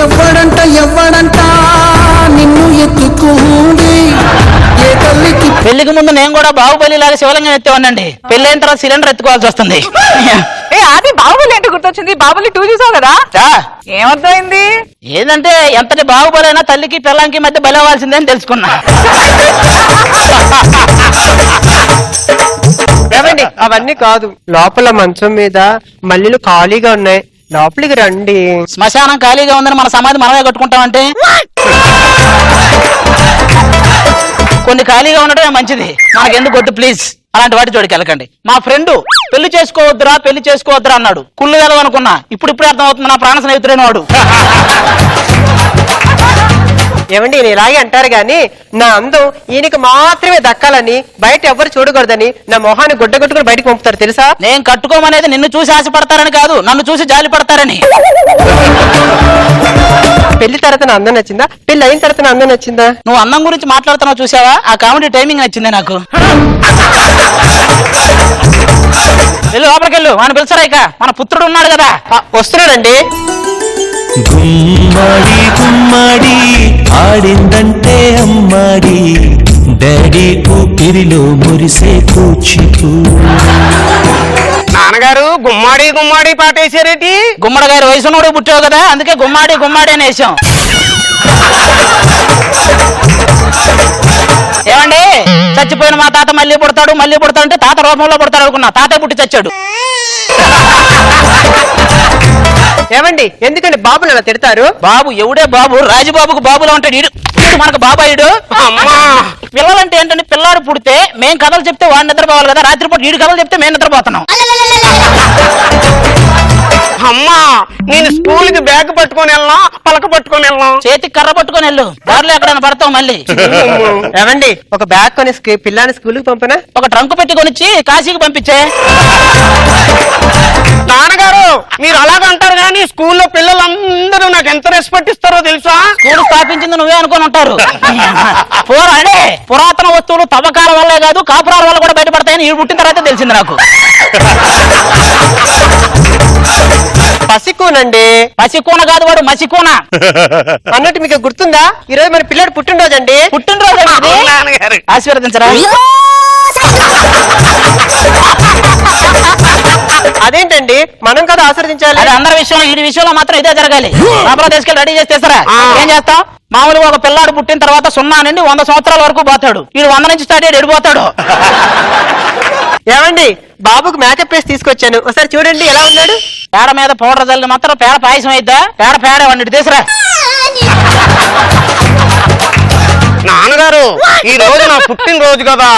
ఎవ్వడంట నిన్ను ఎత్తుకుంది ఏ తల్లికి. పెళ్లికి ముందు నేను కూడా బాహుబలి లాగా శివలింగం ఎత్తేవాడినండి. పెళ్ళైన తర్వాత సిలిండర్ ఎత్తుకోవాల్సి వస్తుంది. అది బాహుబలి అంటే గుర్తొచ్చింది. బాహుబలి 2 చూసావు కదా, ఏమర్థమైంది? ఏంటంటే ఎంతటి బాహుబలి అయినా తల్లికి పిల్లానికి మధ్య బలవాల్సిందే అని తెలుసుకున్నా. ఏమండి అవన్నీ కాదు, లోపల మంచం మీద మల్లెలు ఖాళీగా ఉన్నాయి, లోపలికి రండి. శ్మశానం ఖాళీగా ఉందని మన సమాధి మనమే కట్టుకుంటామంటే కొన్ని ఖాళీగా ఉండటమే మంచిది. మనకెందుకు వద్దు ప్లీజ్, అలాంటి వాటి జోడికి వెళ్ళకండి. మా ఫ్రెండ్ పెళ్లి చేసుకోవద్దురా అన్నాడు. కుళ్ళు కదా అనుకున్నా, ఇప్పుడే అర్థం అవుతుంది నా ప్రాణ స్నేహితుడైన వాడు. ఏమండి నేను ఇలాగే అంటారు గాని నా అందం ఈయనకి మాత్రమే దక్కాలని, బయట ఎవరు చూడకూడదని నా మొహాన్ని గుడ్డ కొట్టుకుని బయటకు పంపుతారు తెలుసా? నేను కట్టుకోమనేది నిన్ను చూసి ఆశపడతారని కాదు, నన్ను చూసి జాలి పడతారని. పెళ్లి తర్వాత నా అందం నచ్చిందా, పెళ్లి అయిన తర్వాత నా అందం నచ్చిందా? నువ్వు అందం గురించి మాట్లాడుతున్నావు చూసావా, ఆ కామెడీ టైమింగ్ నచ్చింది నాకు. వెళ్ళు లోపలికెళ్ళు, మన పిలిచారా ఇక మన పుత్రుడు ఉన్నాడు కదా. వస్తున్నాడండి. గుమ్మడి గుమ్మడి ఆడిందంటే అమ్మాడి డాడీ ఊపిరిలో మురిసే కూచిపూ. నాన్నగారు గుమ్మాడి గుమ్మాడి పాట వేసారేటి? గుమ్మడి గారి వయసునోడు పుట్టావు కదా, అందుకే గుమ్మాడి గుమ్మాడి అని వేసాం. ఏమండి చచ్చిపోయిన మా తాత మళ్ళీ పుడతాడు అంటే తాత రూపంలో పుడతాడు అనుకున్నా, తాత పుట్టి చచ్చాడు. ఏమండి ఎందుకండి బాబుని అలా తిడతారు? బాబు ఎవడే బాబు? రాజుబాబుకు బాబులో ఉంటాడు ఈడు, మనకు బాబాయుడు. పిల్లలంటే ఏంటంటే పిల్లాడు పుడితే మేం కథలు చెప్తే వాడు నిద్రపోవాలి కదా, రాత్రిపూట ఈడు కథలు చెప్తే మేము నిద్రపోతున్నాం. అమ్మా నేను స్కూల్ కి బ్యాగ్ పట్టుకొని వెళ్ళా, పలక పట్టుకొని వెళ్ళా, చేతికి కర్ర పట్టుకొని వెళ్ళు, దారిలో ఎక్కడైనా పడతావు మళ్ళీ. ఏమండి ఒక బ్యాగ్ కొని పిల్లాన్ని స్కూల్ కి పంపనా? ఒక ట్రంక్ పెట్టి కొనిచ్చి కాశీకి పంపించే. నాన్నగారు మీరు అలాగ అంటారు కానీ స్కూల్లో పిల్లలందరూ నాకు ఎంత రెస్పెక్ట్ ఇస్తారో తెలుసా? స్కూల్ స్థాపించింది నువ్వే అనుకుని ఉంటారు. అడే పురాతన వస్తువులు తవ్వకాల వల్లే కాదు కాపురాల వల్ల కూడా బయటపడతాయని ఈ పుట్టిన తర్వాత తెలిసింది నాకు. పసికూనండి. పసికూన కాదు వాడు మసికూన అన్నట్టు మీకు గుర్తుందా, ఈ రోజు మన పిల్లడు పుట్టినరోజు అండి. పుట్టినరోజు నాన్నగారు ఆశీర్వదించరా? అదేంటండి మనం కదా ఆశీర్వదించాలి. అది అందరి విషయంలో, ఈ విషయంలో మాత్రం ఇదే జరగాలి. లోపల తీసుకెళ్ళి రెడీ చేస్తేస్తారా? ఏం చేస్తాం? మామూలుగా ఒక పిల్లాడు పుట్టిన తర్వాత 0 నుండి 100 సంవత్సరాల వరకు పోతాడు, వీడు 100 నుంచి స్టార్ట్ అయ్యి ఎడిపోతాడు. ఏమండి బాబుకు మేకప్ వేసి తీసుకొచ్చాను, ఒకసారి చూడండి ఎలా ఉన్నాడు. పేడ మీద పౌడర్ చల్లి మాత్రం పేడ పాయసం అయిద్దా? పేడ వండి తీసురా. నాన్నగారు ఈ రోజు నా పుట్టినరోజు కదా,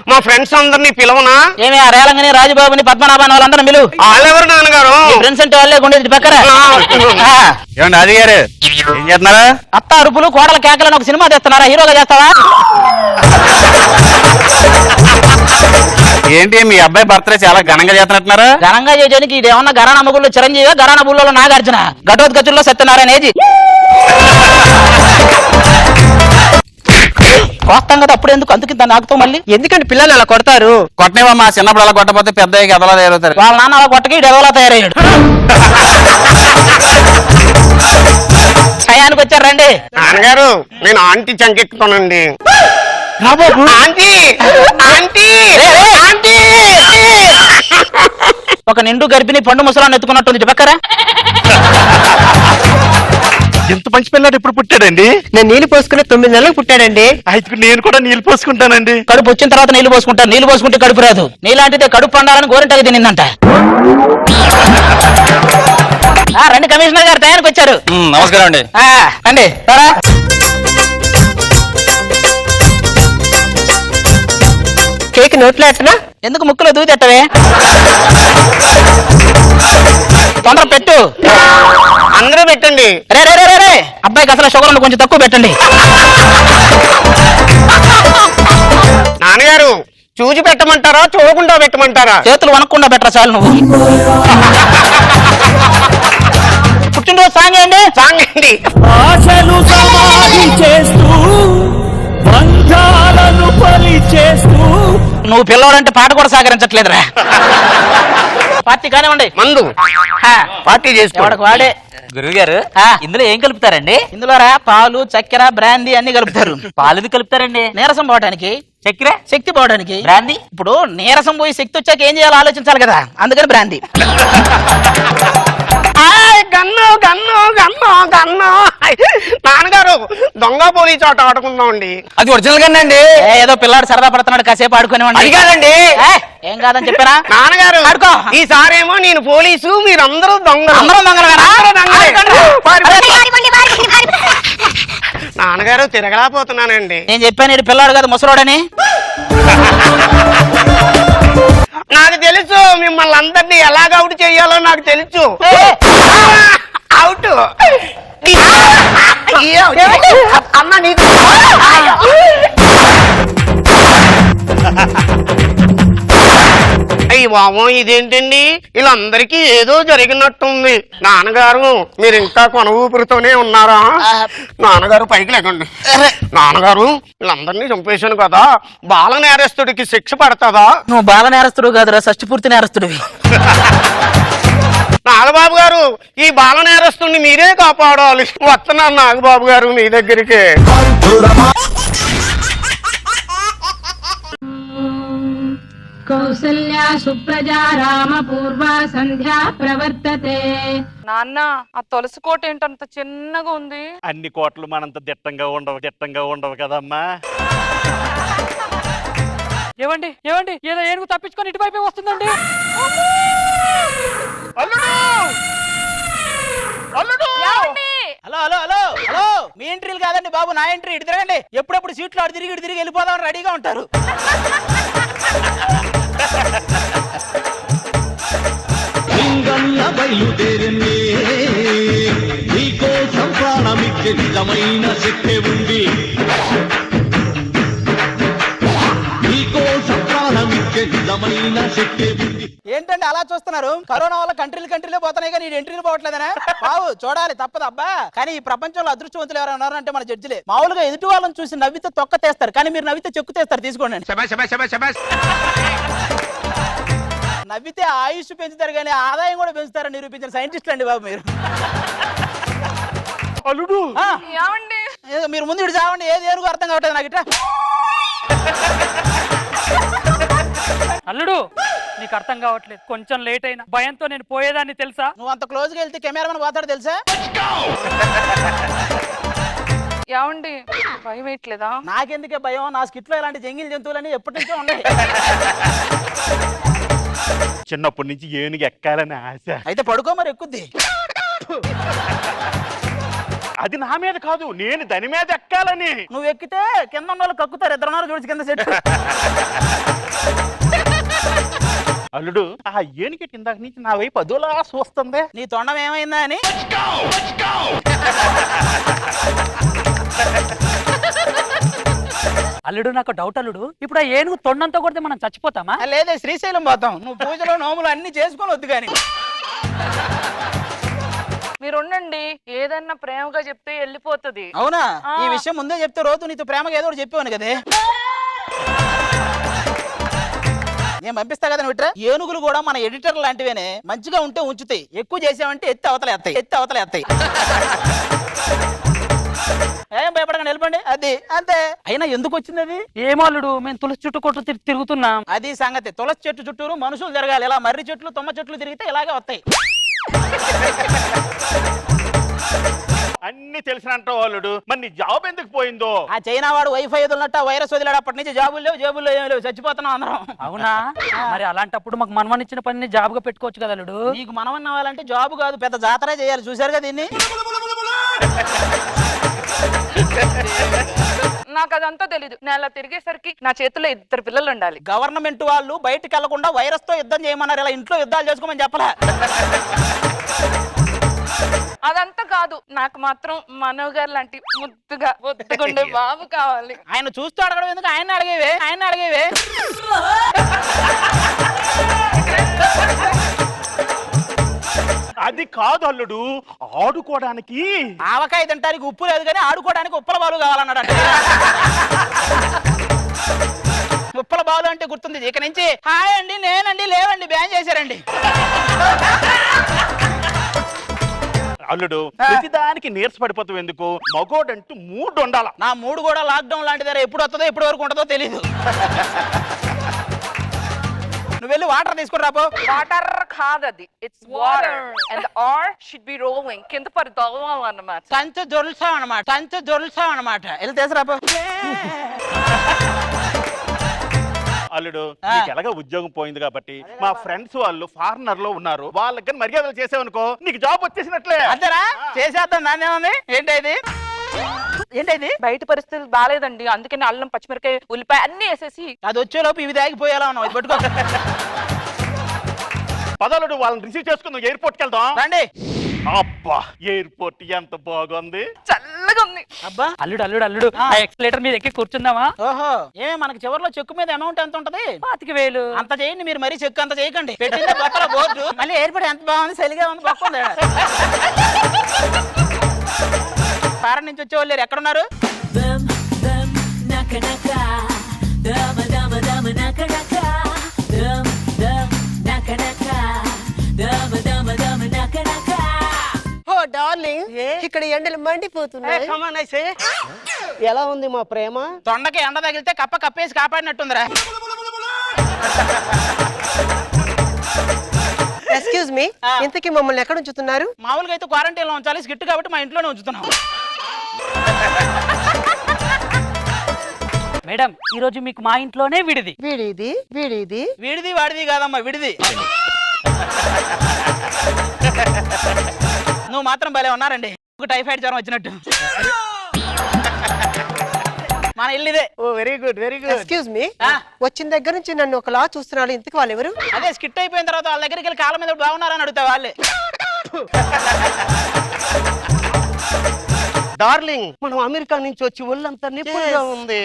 మా ఫ్రెండ్స్ అందరినీ పిలవనా? ఏమి ఆ రేలంగిని రాజుబాబుని పద్మనాభాన్ని వాళ్ళందరూ పిలువు. వాళ్ళెవరు నాన్నగారు? ఫ్రెండ్స్ అంటే వాళ్ళే గుండెది పక్కరా. ఏమండి అది గారు ఏం చేస్తున్నారా? అత్త అరుపులు కోడల కేకలను ఒక సినిమా తెస్తున్నారా? హీరోగా చేస్తావా? ఏంటి మీ అబ్బాయి బర్త్డే చాలా ఘనంగా చేస్తున్నట్టున్నారా? ఘనంగా చేయడానికి ఇదేమన్నా గరానా ముగ్గుల్లో చిరంజీవి, గరానా బుల్లలో నాగార్జున, ఘటోత్కచుల్లో సత్యనారాయణ ఏది కోస్తాం కదా అప్పుడు ఎందుకు? అందుకు దాన్ని ఆగుతాం మళ్ళీ. ఎందుకంటే పిల్లలు అలా కొడతారు. కొట్టనేవమ్మా, చిన్నప్పుడు అలా కొట్టపోతే పెద్ద ఎదలా తయారవుతారు. వాళ్ళ నాన్న అలా కొట్టకి ఎదవలా తయారయ్యాడు. టయానికి వచ్చారు రండి. నాన్నగారు నేను ఆంటీ చంకెక్కుతానండి. Aunty aunty aunty. ఒక నిండు గర్భిణి పండు ముసలాన్ని ఎత్తుకున్నట్టుంది పక్కరా. ఎంత మంచి పిల్లాడు ఇప్పుడు పుట్టాడండి. నేను నీళ్లు పోసుకుని 9 నెలలకు పుట్టాడండి. అయితే నేను కూడా నీళ్ళు పోసుకుంటానండి. కడుపు వచ్చిన తర్వాత నీళ్లు పోసుకుంటాను, నీళ్లు పోసుకుంటే కడుపు రాదు. నీలాంటిదే కడుపు పండాలని గోరింటకి తినిందంట. రండి కమిషనర్ గారు టయానికి వచ్చారు. నమస్కారం అండి. రండి సరా. కేక్ నోట్లో ఎట్టనా? ఎందుకు ముక్కులో దూది ఎట్టవే? తొందర పెట్టు. అందరూ పెట్టండి. రే రే రే రే అబ్బాయికి అసలు షుగర్ కొంచెం తక్కువ పెట్టండి. నాన్నగారు చూసి పెట్టమంటారా చూడకుండా పెట్టమంటారా? చేతులు వనకుండా పెట్టరా చాలు. నువ్వు పుట్టినరోజు సాంగ్ ఏంటి? సాంగ్ ఏంటి? ఆశలు సమాధి చేస్తూ బంధాలను పలి చేస్తూ. నువ్వు పిల్లవాడంటే పాట కూడా సహకరించట్లేదురా. పార్టీ కానివ్వండి. మందు పార్టీ చేసుకోవడం ఎవడికి వాడే. గురువు గారు ఆ. ఇందులో ఏం కలుపుతారండి? ఇందులోరా పాలు, చక్కెర, బ్రాందీ అన్ని కలుపుతారు. పాలు కలుపుతారండి? నీరసం పోవడానికి, చక్కెర, శక్తి పోవడానికి. బ్రాందీ? ఇప్పుడు నీరసం పోయి శక్తి వచ్చాక ఏం చేయాలో ఆలోచించాలి కదా, అందుకని brandy. Gun gun gun gun నాన్నగారు దొంగ పోలీసు ఆట ఆడుకుందాం అండి. అది ఒరిజినల్ గానే అండి. ఏదో పిల్లాడు సరదా పడుతున్నాడు, కాసేపు ఆడుకునేవాడి. అది కాదండి. ఏం కాదని చెప్పారా నాన్నగారు ఆడుకో. ఈసారేమో నేను పోలీసు, మీరందరూ దొంగలు. అందరం దొంగలమేనా? అందరూ దొంగలే. ఆడుకోండి. నాన్నగారు తిరగలేకపోతున్నానండి. నేను చెప్పాను ఈ పిల్లాడు కదా ముసలోడని. నాకు తెలుసు మిమ్మల్ని అందరినీ ఎలాగ అవుట్ చేయాలో నాకు తెలుసు. అవుట్ అమ్మ నీకు అయ్యి బాబు ఇదేంటండి వీళ్ళందరికీ ఏదో జరిగినట్టుంది. నాన్నగారు మీరు ఇంకా కొన ఊపిరితోనే ఉన్నారా? నాన్నగారు పైకి లేకండి. నాన్నగారు వీళ్ళందరినీ చంపేశాను కదా, బాల నేరస్తుడికి శిక్ష పడతదా? నువ్వు బాల నేరస్తుడు కాదురా, షష్టి పూర్తి నేరస్తుడివి. నాగబాబు గారు ఈ బాల నేరస్తుడిని మీరే కాపాడాలి. వస్తున్నాను నాగబాబు గారు మీ దగ్గరికి. కౌసల్యా సుప్రజా రామ పూర్వ సంధ్యా ప్రవర్తతే. నాన్న ఆ తులసి కోట ఏంటంత చిన్నగా ఉంది? అన్ని కోట్లు మనంత దిట్టంగా ఉండవు కదమ్మా. ఏవండి ఏవండి, ఏదో ఏనుగు తప్పించుకొని ఇటువైపే వస్తుందండి. హలో హలో హలో హలో, మీ ఎంట్రీలు కాదండి బాబు, నా ఎంట్రీ. ఇటు తిరగండి. ఎప్పుడెప్పుడు సీట్లు అటు తిరిగి ఇటు తిరిగి వెళ్ళిపోదామని రెడీగా ఉంటారు. లింగన్న బయలుదేరింది, నీకోసం ప్రాణమిచ్చే నిజమైన శక్తి ఉంది, నీకోసం ప్రాణమిచ్చే నిజమైన శక్తి ఉంది. ఏంటంటే అలా చూస్తున్నారు? కరోనా వల్ల కంట్రీలు పోతున్నాయి కానీ ఎంట్రీలు పోవట్లేదనా? బాబు చూడాలి, తప్పదు అబ్బా. కానీ ఈ ప్రపంచంలో అదృష్టవంతులు ఎవరైనా ఉన్నారంటే మన జడ్జిలే. మామూలుగా ఎదుటి వాళ్ళని చూసి నవ్వితే తొక్క తీస్తారు, కానీ మీరు నవ్వితే చెక్కు తీస్తారు. తీసుకోండి. నవ్వితే ఆయుష్ పెంచుతారు కానీ ఆదాయం కూడా పెంచుతారని నిరూపించిన సైంటిస్టులు అండి బాబు మీరు. అల్లుడు ఆ, ఏమండి మీరు ముందు ఇటు చావండి. ఏది ఏనుగు అర్థం కావట్లేదు నాకు. ఇట్లా అల్లుడు నీకు అర్థం కావట్లేదు, కొంచెం లేట్ అయినా భయంతో నేను పోయేదాన్ని తెలుసా? నువ్వు అంత క్లోజ్ గా వెళ్తే కెమెరామెన్ పోతాడు తెలుసా? ఏమండి భయం వేయట్లేదా? నాకెందుకే భయం, నా స్కిట్ లో ఇలాంటి జంగిల్ జంతువులని ఎప్పటి నుంచో ఉన్నాయి. చిన్నప్పటి నుంచి ఏనుగు ఎక్కాలని ఆశ. అయితే పడుకో మరి, ఎక్కుద్ది. అది నా మీద కాదు, నేను దాని మీద ఎక్కాలని. నువ్వు ఎక్కితే కింద ఉన్న వాళ్ళు కక్కుతారు. ఇద్దరున్నారు చూసి కింద సెట్. అల్లుడు ఆ ఏనుగు కిందాక నుంచి నా వైపు అదోలా చూస్తుంది. నీ తొండం ఏమైందా అని. అల్లుడు నాకు డౌట్ అల్లుడు, ఇప్పుడు ఆ ఏనుగు తొండంతో కొడితే మనం చచ్చిపోతామా? లేదే శ్రీశైలం పోతాం. నువ్వు పూజలు నోములు అన్ని చేసుకొని వద్దు కానీ. మీరు ఉండండి, ఏదన్నా ప్రేమగా చెప్తే వెళ్ళిపోతుంది. అవునా? ఈ విషయం ముందే చెప్తే రోజు నీతో ప్రేమగా ఏదో ఒకటి చెప్పేవాను కదే. నేను పంపిస్తా కదా నువ్వు. ఏనుగులు కూడా మన ఎడిటర్ లాంటివేనే, మంచిగా ఉంటే ఉంచుతాయి, ఎక్కువ చేసావంటే ఎత్తి అవతలేస్తాయి. ఏం భయపడకండి, వెళ్ళిపోండి. అది అంతే. అయినా ఎందుకు వచ్చింది అది? ఏమో అల్లుడు, మేము తులసి చుట్టూ కొట్టు తిరుగుతున్నాం. అది సంగతి. తులసి చెట్టు చుట్టూరు మనుషులు జరగాలి. ఇలా మర్రి చెట్లు, తుమ్మ చెట్లు తిరిగితే ఇలాగే వస్తాయి. అన్ని తెలిసినంట అల్లుడు, మరి నీ జాబ్ ఎందుకు పోయిందో? ఆ చైనా వాడు వైఫై వదిలినట్టు వైరస్ వదిలాడు. అప్పటి నుంచి జాబులు లేవు, జేబుల్లో ఏమి లేవు, చచ్చిపోతున్నాం అందరం. అవునా? మరి అలాంటప్పుడు మాకు మనమని ఇచ్చిన పని జాబ్ గా పెట్టుకోవచ్చు కదా అల్లుడు. నీకు మనమని అవ్వాలంటే జాబ్ కాదు, పెద్ద జాతరే చేయాలి. చూసారు కదా దీన్ని. నాకు అదంతా తెలీదు. నేను అలా తిరిగేసరికి నా చేతిలో 2 పిల్లలు ఉండాలి. గవర్నమెంట్ వాళ్ళు బయటకు వెళ్లకుండా వైరస్ తో యుద్ధం చేయమన్నారు. ఇలా ఇంట్లో యుద్ధాలు చేసుకోమని చెప్పలే. అదంతా కాదు, నాకు మాత్రం మనోజ్ గారు లాంటి ముద్దుగా ఉండే బాబు కావాలి. ఆయన చూస్తూ అడగడం ఎందుకు? ఆయన అడిగేవే. అది కాదు అల్లుడు, ఆడుకోవడానికి. ఆవకాయ తింటానికి ఉప్పు లేదు కానీ ఆడుకోవడానికి ఉప్పల బాలు కావాలన్నాడు. ఉప్పల బాలు అంటే అంటే గుర్తుంది. ఇక నుంచి హాయ్ అండి, నేనండి, లేవండి బ్యాన్ చేశారండి. అల్లుడు ప్రతిదానికి నీరస పడిపోతావు ఎందుకు? మగోడంటూ మూడు ఉండాల. నా మూడు కూడా లాక్డౌన్ లాంటిదారా, ఎప్పుడు వస్తుందో ఎప్పుడు వరకు ఉంటుందో తెలీదు. నువ్వు వెళ్ళి వాటర్ తీసుకుని రాబో. వాటర్ కాదది, it's water and are should be rolling. కింద పడి దొరవాలన్నమాట. కంచె దొరుసాం అనమాట. వెళ్ళి తీసుకురాబో. అల్లుడు నీకు ఎలాగా ఉద్యోగం పోయింది కాబట్టి మా ఫ్రెండ్స్ వాళ్ళు ఫారినర్ లో ఉన్నారు, వాళ్ళకి కానీ మర్యాదలు చేసావనుకో నీకు జాబ్ వచ్చేసినట్లే. అంతేనా? చేసేద్దాం, దాన్ని ఏముంది. ఏంటది? బయట పరిస్థితులు బాగాలేదండి, అందుకని అల్లం, పచ్చిమిరకాయ, ఉల్లిపాయ అన్ని వేసేసి అది వచ్చేలోపు ఇవి దాగిపోయేలా ఉన్నావు. ఇది పట్టుకో. పదలుడు వాళ్ళని రిసీవ్ చేసుకుందాం, ఎయిర్పోర్ట్ కి వెళ్దాం రండి. అబ్బా ఎయిర్పోర్ట్ ఎంత బాగుంది, చల్లగా ఉంది. అబ్బా అల్లుడు ఆ ఎక్స్లేటర్ మీద ఎక్కి కూర్చుందామా? ఓహో, మనకి చివర్లో చెక్కు మీద అమౌంట్ ఎంత ఉంటది? 25,000. అంత చేయండి మీరు, మరీ చెక్కు అంత చేయకండి. పెట్టిందే బట్టల బోర్డు. మళ్ళీ ఎయిర్పోర్ట్ ఎంత బాగుంది, చలిగా ఉంది, బాగుంది. ఫారెన్ నుంచి వచ్చే వాళ్ళు ఎక్కడున్నారు? ఓ డార్లింగ్, ఇక్కడ ఎండలు మండిపోతున్నాయి. ఎలా ఉంది మా ప్రేమ? తొండకి ఎండ తగిలితే కప్ప కప్పేసి కాపాడినట్టుందిరా. ఎక్స్క్యూజ్ మీ, ఇంతకీ మమ్మల్ని ఎక్కడ ఉంచుతున్నారు? మామూలుగా అయితే క్వారంటైన్ లో ఉంచాలి, స్కిట్ కాబట్టి మా ఇంట్లోనే ఉంచుతున్నాం. మేడం, ఈ రోజు మీకు మా ఇంట్లోనే విడిది. వీడిది వాడిది కాదమ్మా, విడిది. నువ్వు మాత్రం భలే ఉన్నారండి, టైఫాయిడ్ జ్వరం వచ్చినట్టు. మన ఇల్లుదే. ఓ వెరీ గుడ్. ఎక్స్క్యూజ్ మీ, వచ్చిన దగ్గర నుంచి నన్ను ఒకలా చూస్తున్నారు, ఇంతకు వాళ్ళు ఎవరు? అదే స్కిట్ అయిపోయిన తర్వాత వాళ్ళ దగ్గరికి వెళ్ళి కాళ్ళ మీద బాగున్నారని అడుగుతా వాళ్ళే. డార్లింగ్, మనం అమెరికా నుంచి వచ్చి ఒళ్ళంతా నిప్పులుగా ఉంది.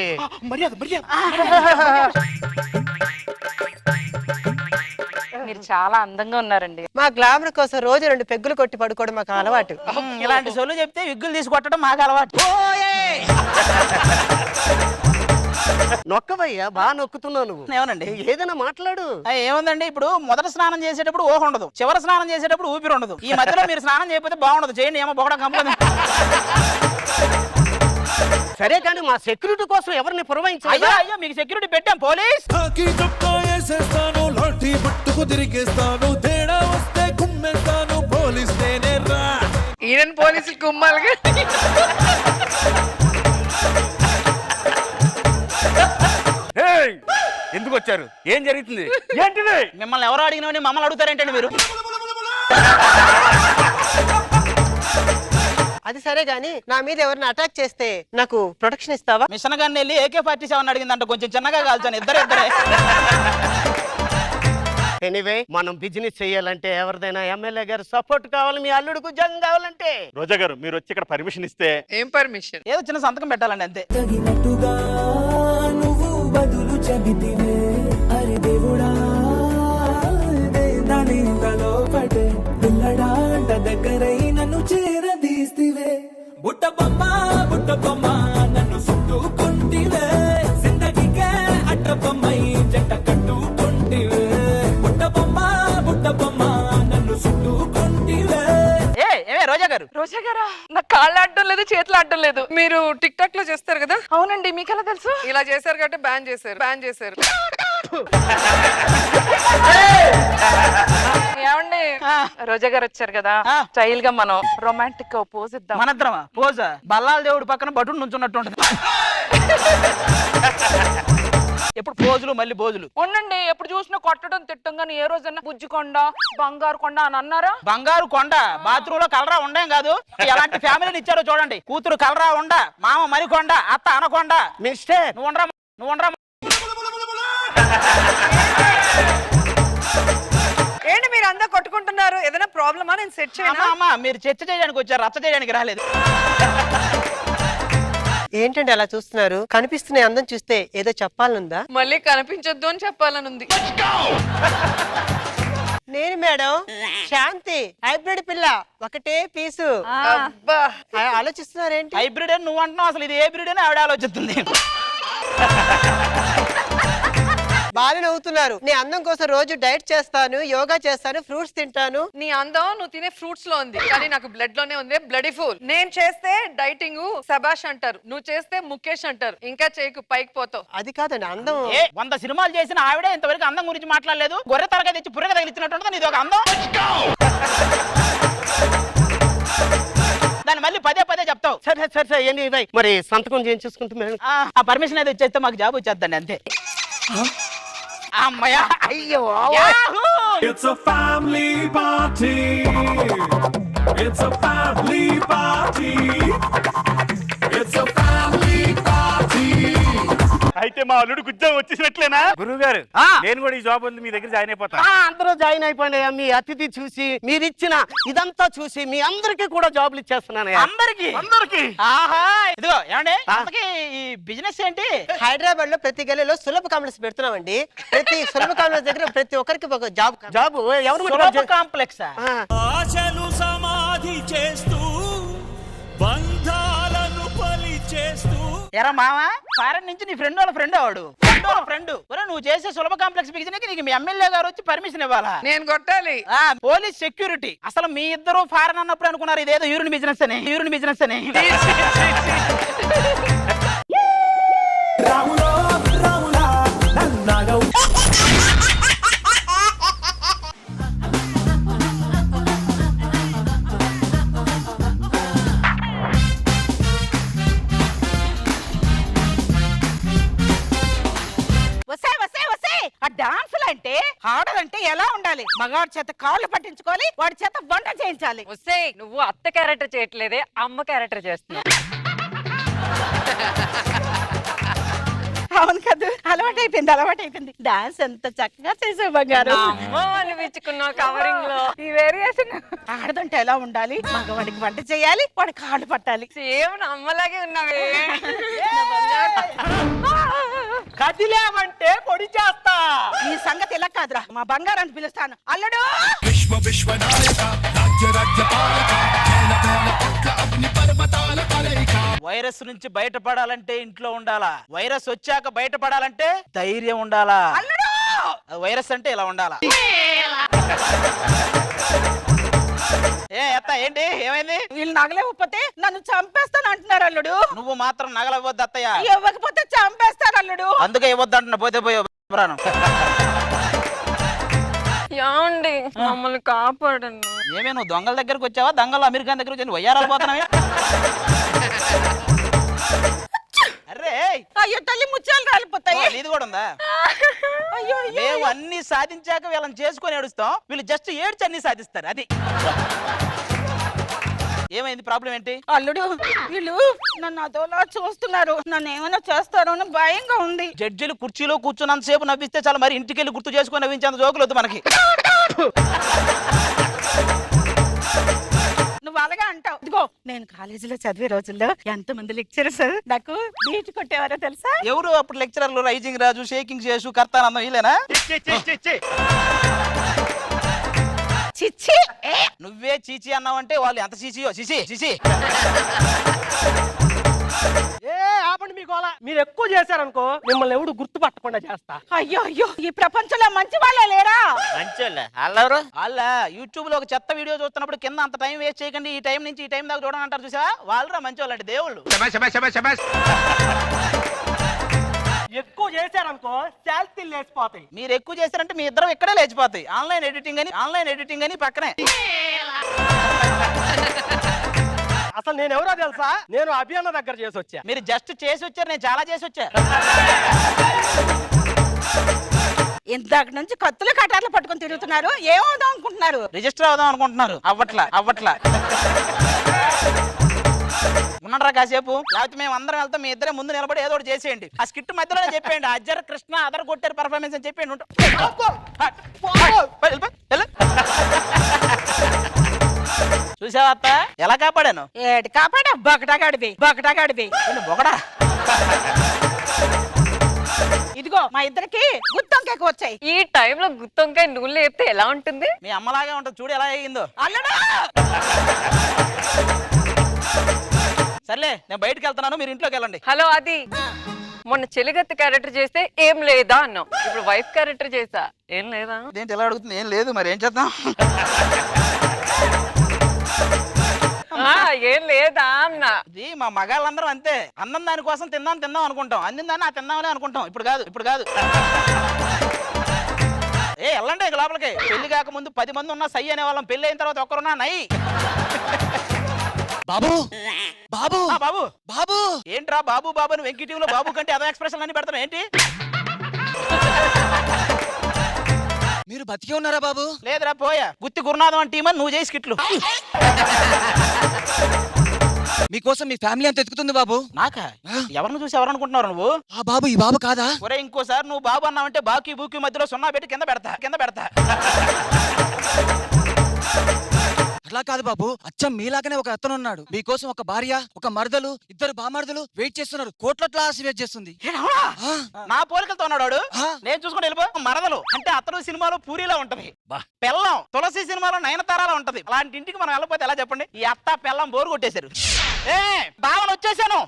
మీరు చాలా అందంగా ఉన్నారండి. మా గ్లామర్ కోసం రోజు 2 పెగ్గులు కొట్టి పడుకోవడం మాకు అలవాటు. ఇలాంటి సొల్లు చెప్తే విగ్గులు తీసి కొట్టడం మాకు అలవాటు. నొక్కవయ్యా, బాగా నొక్కుతున్నావు నువ్వు. ఏమనండి? ఏదైనా మాట్లాడు. ఏముందండి, ఇప్పుడు మొదటి స్నానం చేసేటప్పుడు ఊహ ఉండదు, చివరి స్నానం చేసేటప్పుడు ఊపిరి ఉండదు. ఈ మధ్యలో మీరు స్నానం చేయకపోతే బాగుండదు. చేయండి, ఏమో బొగడం కంపదు. సరే కానీ మా సెక్యూరిటీ కోసం ఎవరిని పురమాయించాలి? అయ్యో మీకు సెక్యూరిటీ పెట్టాం, పోలీస్. ఈయన పోలీసులు కుమ్మాలిగా. ఎందుకు వచ్చారు? ఏం జరుగుతుంది? ఏంటిది? మిమ్మల్ని ఎవరు అడిగినవని మమ్మల్ని అడుగుతారేంటండి మీరు? అది సరే గాని, నా మీద ఎవరిని అటాక్ చేస్తే నాకు ప్రొటెక్షన్ ఇస్తావా? మిషన్ గన్ వెళ్ళి AK-47 అడిగిందంట, కొంచెం చిన్నగా కాల్చాను. ఇద్దరే. ఎనీవే, మనం బిజినెస్ చేయాలంటే ఎవరిదైనా ఎమ్మెల్యే గారు సపోర్ట్ కావాలి. మీ అల్లుడికి ఉద్యోగం కావాలంటే. రోజా గారు, మీరు వచ్చి ఇక్కడ పర్మిషన్ ఇస్తే. ఏం పర్మిషన్? ఏదో చిన్న సంతకం పెట్టాలండి, అంతే. రోజా గారా, నాకు కాళ్ళు ఆడటం లేదు, చేతులు ఆడటం లేదు. మీరు టిక్ టాక్ లో చేస్తారు కదా? అవునండి, మీకు ఎలా తెలుసు? ఇలా చేశారు కాబట్టి బ్యాన్ చేశారు. ఏమండి, రోజా గారు వచ్చారు కదా, స్టైల్ గా మనం రొమాంటిక్ గా పోజ్ ఇద్దాం. మనద్రమా పోజా? బల్లాల దేవుడు పక్కన బటుడు నుంచున్నట్టు ఉంటుంది. ఎప్పుడు పోజులు మళ్ళీ బోజులు. ఉండండి, ఎప్పుడు చూసినా కొట్టడం తిట్టం గానీ ఏ రోజన్నా బుజ్జి కొండ, బంగారు కొండ అని అన్నారా? బంగారు కొండ బాత్రూమ్ లో కలరా ఉండేం కాదు. ఎలాంటి ఫ్యామిలీని ఇచ్చారో చూడండి. కూతురు కలరా ఉండ, మామ మరికొండ, అత్త అనకొండ. మిస్టర్, నువ్వు ఉండరా. ఏంటి మీరు అందరూ కొట్టుకుంటున్నారు? ఏదైనా ప్రాబ్లమా? నేను సెట్ చేయనా? అమ్మా, మీరు చర్చ చేయడానికి వచ్చారు, రచ్చ చేయడానికి రాలేదు. ఏంటండి అలా చూస్తున్నారు? కనిపిస్తున్న అందం చూస్తే ఏదో చెప్పాలనుందా? మళ్ళీ కనిపించొద్దు అని చెప్పాలనుంది. నేను మేడం శాంతి, హైబ్రిడ్ పిల్ల, ఒకటే పీసు. ఆలోచిస్తున్నారేంటి? హైబ్రిడ్ అని నువ్వు అంటున్నావు, అసలు ఇది ఏ బ్రిడ్ అని ఆవిడ ఆలోచిస్తుంది. బాగా నవ్వుతున్నారు. నీ అందం కోసం రోజు డైట్ చేస్తాను, యోగా చేస్తాను, ఫ్రూట్స్ తింటాను. నీ అందం నువ్వు తినే ఫ్రూట్స్ లో ఉంది, కానీ నాకు బ్లడ్ లోనే ఉంది. Bloody full. నేను చేస్తే డైటింగ్ సబాష్ అంటారు, నువ్వు చేస్తే ముఖేష్ అంటారు. ఇంకా చేయకు, పైకి పోతావు. అది కాదండి అందం. 100 సినిమాలు చేసిన ఆవిడే ఇంతవరకు అందం గురించి మాట్లాడలేదు. గొర్రె తరగా తెచ్చి పుర్రెగా తగిలిచ్చినట్టు ఇది ఒక అందం. దాన్ని మళ్ళీ పదే పదే చెప్తావు. సరే సరే సరే ఏంటి ఇవ్వాలి. మరి సంతకం చేయించుకుంటే ఆ పర్మిషన్ అయితే వచ్చేస్తే మాకు జాబ్ వచ్చేద్దండి అంతే. అమ్మయ్యా, అయ్యో Yahoo! It's a family party. It's a family party. It's a family party. అయితే మా అల్లుడికి ఉద్యోగం వచ్చేసినట్లేనా? గురువు గారు నేను కూడా ఈ జాబ్ ఉంది మీ దగ్గర జాయిన్ అయిపోతా. అందరూ జాయిన్ అయిపోయింది. మీ అతిథి చూసి మీరిచ్చిన ఇదంతా చూసి మీ అందరికీ కూడా జాబ్లు ఇచ్చేస్తున్నాను. అందరికి ఆహా. ఇదిగో ఏమండి, అంతకీ ఈ బిజినెస్ ఏంటి? హైదరాబాద్ లో ప్రతి గల్లీలో సులభ కాంప్లెక్స్ పెడుతున్నామండి. ప్రతి సులభ కాంప్లెక్స్ దగ్గర ప్రతి ఒక్కరికి ఒక జాబ్. ఎవరు సులభ కాంప్లెక్స్. ఆశలు సమాధి చేస్తూ బంధాలను బలి చేస్తూ. ఎరా మావా, ఫారెన్ నుంచి నీ ఫ్రెండ్ వాళ్ళ ఫ్రెండ్ వాడు. ఫ్రెండ్ నువ్వు చేసే సులభ కాంప్లెక్స్ బిజినెస్ నీకు మీ ఎమ్మెల్యే గారు వచ్చి పర్మిషన్ ఇవ్వాలా? నేను కొట్టాలి. Police security. అసలు మీ ఇద్దరు ఫారెన్ అన్నప్పుడు అనుకున్నారు ఇదేదో యూరిన్ బిజినెస్ అని. రాములో రాములా నన్నగౌ. ఆ డాన్సులు అంటే ఆడాలంటే ఎలా ఉండాలి? మగాడి చేత కాళ్ళు పట్టించుకోవాలి, వాడి చేత వంట చేయించాలి. వస్తే నువ్వు అత్త క్యారెక్టర్ చేయట్లేదే, అమ్మ క్యారెక్టర్ చేస్తున్నావు. అవును కదా, అలవాటైపోయింది. డాన్స్ ఎంత చక్కగా చేసావు బంగారు. అనిపించుకున్నావు కవరింగ్ లో. ఈ వేరియేషన్ ఆడదంటే ఎలా ఉండాలి? మగవాడికి వంట చేయాలి, వాడి కాళ్ళు పట్టాలి. సేమ్ అమ్మలాగే ఉన్నావే. కదిలేమంటే పొడి చేస్తా. ఈ సంగతి ఎలా కాదురా, మా బంగారాన్ని పిలుస్తాను. అల్లుడు వైరస్ నుంచి బయటపడాలంటే ఇంట్లో ఉండాలా. వైరస్ వచ్చాక బయటపడాలంటే ధైర్యం ఉండాలా. వైరస్ అంటే ఇలా ఉండాలా. ఏంటి ఏమైంది? వీళ్ళు నగలేకపోతే నన్ను చంపేస్తాను అంటున్నారు అల్లుడు. నువ్వు మాత్రం నగలవ్వద్దు అత్తయ్య. ఇవ్వకపోతే చంపేస్తాను అల్లుడు. అందుకే ఇవ్వద్దు అంటున్నా. పోతే పోయే ప్రాణం. యాండి మమ్మల్ని కాపాడండి. ఏమే నువ్వు దొంగల దగ్గరకు వచ్చావా? దొంగలు అమెరికా దగ్గర వచ్చి వయ్యారాలు పోతున్నావే. అరే అయ్యో తల్లి, ముత్యాలు రాలిపోతాయి. ఇది కూడా ఉందా? అయ్యో మేము అన్ని సాధించాక వీళ్ళని చేసుకొని ఏడుస్తాం, వీళ్ళు జస్ట్ ఏడ్చి అన్ని సాధిస్తారు. అది ఏమైంది? ప్రాబ్లం ఏంటి? అల్లుడు, వీళ్ళు నన్ను అదోలా చూస్తున్నారు. నన్ను ఏమైనా చేస్తారో అని భయంగా ఉంది. జడ్జిలు కుర్చీలో కూర్చున్నంతసేపు నవ్విస్తే చాలా, మరి ఇంటికి వెళ్ళి గుర్తు చేసుకొని నవ్వించేంత జోకులు వద్దు మనకి. నువ్వు అలాగే అంటావు. ఇదిగో, నేను కాలేజీలో చదివే రోజుల్లో ఎంత మంది లెక్చరర్స్ నాకు బీట్ కొట్టేవారో తెలుసా? ఎవరు అప్పుడు లెక్చరర్లు? రైజింగ్ రాజు, షేకింగ్ చేసు, కర్తానందం వీళ్ళేనా? చిచ్చి, నువ్వే చీచి అన్నావంటే వాళ్ళు ఎంత చీచియో. చీచి ఆపండి మీ గోల. మీరు ఎక్కువ చేశారనుకో మిమ్మల్ని ఎవడు గుర్తు పట్టకుండా చేస్తా. అయ్యో ఈ ప్రపంచంలో మంచి వాళ్ళే లేరా? వాళ్ళ యూట్యూబ్ లో ఒక చెత్త వీడియో చూస్తున్నప్పుడు కింద అంత టైం వేస్ట్ చేయకండి, ఈ టైం నుంచి ఈ టైం దాకా చూడని అంటారు చూసా? వాళ్ళరా మంచి వాళ్ళు అంటే దేవుళ్ళు. ఎక్కువ చేశారనుకో శాలరీలు లేచిపోతాయి. మీరు ఎక్కువ చేశారంటే మీ ఇద్దరు ఇక్కడే లేచిపోతాయి. ఆన్లైన్ ఎడిటింగ్ అని పక్కనే. అసలు నేను ఎవరో తెలుసా? నేను అభియాన దగ్గర చేసి వచ్చా. మీరు జస్ట్ చేసి వచ్చారు, నేను చాలా చేసి వచ్చా. ఇందాక నుంచి కత్తులు కటార్లు పట్టుకొని తిరుగుతున్నారు. ఏమవుదాం అనుకుంటున్నారు? రిజిస్టర్ అవుదాం అనుకుంటున్నారు. అవ్వట్లా. ఉన్నారా కాసేపు? లేకపోతే మేము అందరం వెళ్తాం, మీ ఇద్దరే ముందు నిలబడి ఏదో ఒకటి చేసేయండి. ఆ స్కిట్ మధ్యలోనే చెప్పేయండి, అజ్జర్ కృష్ణ అదర్ కొట్టారు పర్ఫార్మెన్స్ అని చెప్పేయండి. చూసావా అత్త ఎలా కాపాడాను? ఏటి కాపాడా? బకటాగాడివి. బొకడా. ఇదిగో, మా ఇద్దరికి గుత్తొంకాయకు వచ్చాయి. ఈ టైంలో గుత్తొంకాయ నూనె లేపితే ఎలా ఉంటుంది? మీ అమ్మలాగే ఉంటుంది చూడు ఎలా అయ్యిందో. అల్లుడు, సర్లే నేను బయటకు వెళ్తున్నాను, మీరు ఇంట్లోకి వెళ్ళండి. హలో, అది మొన్న చెలిగత్తి క్యారెక్టర్ చేస్తే ఏం లేదా అన్నావు, ఇప్పుడు వైఫ్ క్యారెక్టర్ చేసా ఏం లేదా. ఏంటి ఎలా అడుగుతుంది? ఏం లేదు, మరి ఏం చేద్దాం? ఏం లేదా అన్నా. ఇది మా మగాళ్ళందరూ అంతే, అన్నం దానికోసం తిందాం అనుకుంటాం, అందిన దాన్ని తిందామని అనుకుంటాం. ఇప్పుడు కాదు. ఏ వెళ్ళండి ఇక లోపలికి. పెళ్లి కాకముందు 10 మంది ఉన్నా సై అనే వాళ్ళం, పెళ్లి అయిన తర్వాత ఒక్కరున్నా నై. బాబు బాబు బాబు బాబు ఏంట్రా బాబు బాబు అని వెంకీ టీవీలో బాబు కంటే అదే ఎక్స్ప్రెషన్ అన్ని పెడతాను ఏంటి? మీరు బతికే ఉన్నారా బాబు? లేదురా పోయా. గుత్తి గురునాథం అని టీం అని నువ్వు చేసి స్కిట్లు. మీకోసం మీ ఫ్యామిలీ అంతా ఎత్తుకుతుంది బాబు. నాకా? ఎవరిని చూసి ఎవరు అనుకుంటున్నారు నువ్వు? ఆ బాబు ఈ బాబు కాదా? ఒరే ఇంకోసారి నువ్వు బాబు అన్నావంటే బాకీ బూకీ మధ్యలో సున్నా పెట్టి కింద పెడతా. అట్లా కాదు బాబు, అచ్చం మీలాగానే ఒక అతను ఉన్నాడు. మీకోసం ఒక భార్య, ఒక మరదలు, 2 బామర్దలు వెయిట్ చేస్తున్నారు. కోట్లట్లా వెయిట్ చేస్తుంది. నా పోలికలతో ఉన్నాడు వాడు. ఆ. నేను చూసుకుంటే వెళ్ళిపో. మరదలు అంటే అతను సినిమాలో పూరిలా ఉంటది, పెళ్ళం తులసి సినిమాలో నయనతారలా ఉంటది. అలాంటి ఇంటికి మనం వెళ్ళకపోతే ఎలా చెప్పండి? ఈ అత్త పెళ్ళం బోరు కొట్టేశారు. ఏ బావన వచ్చేసాను.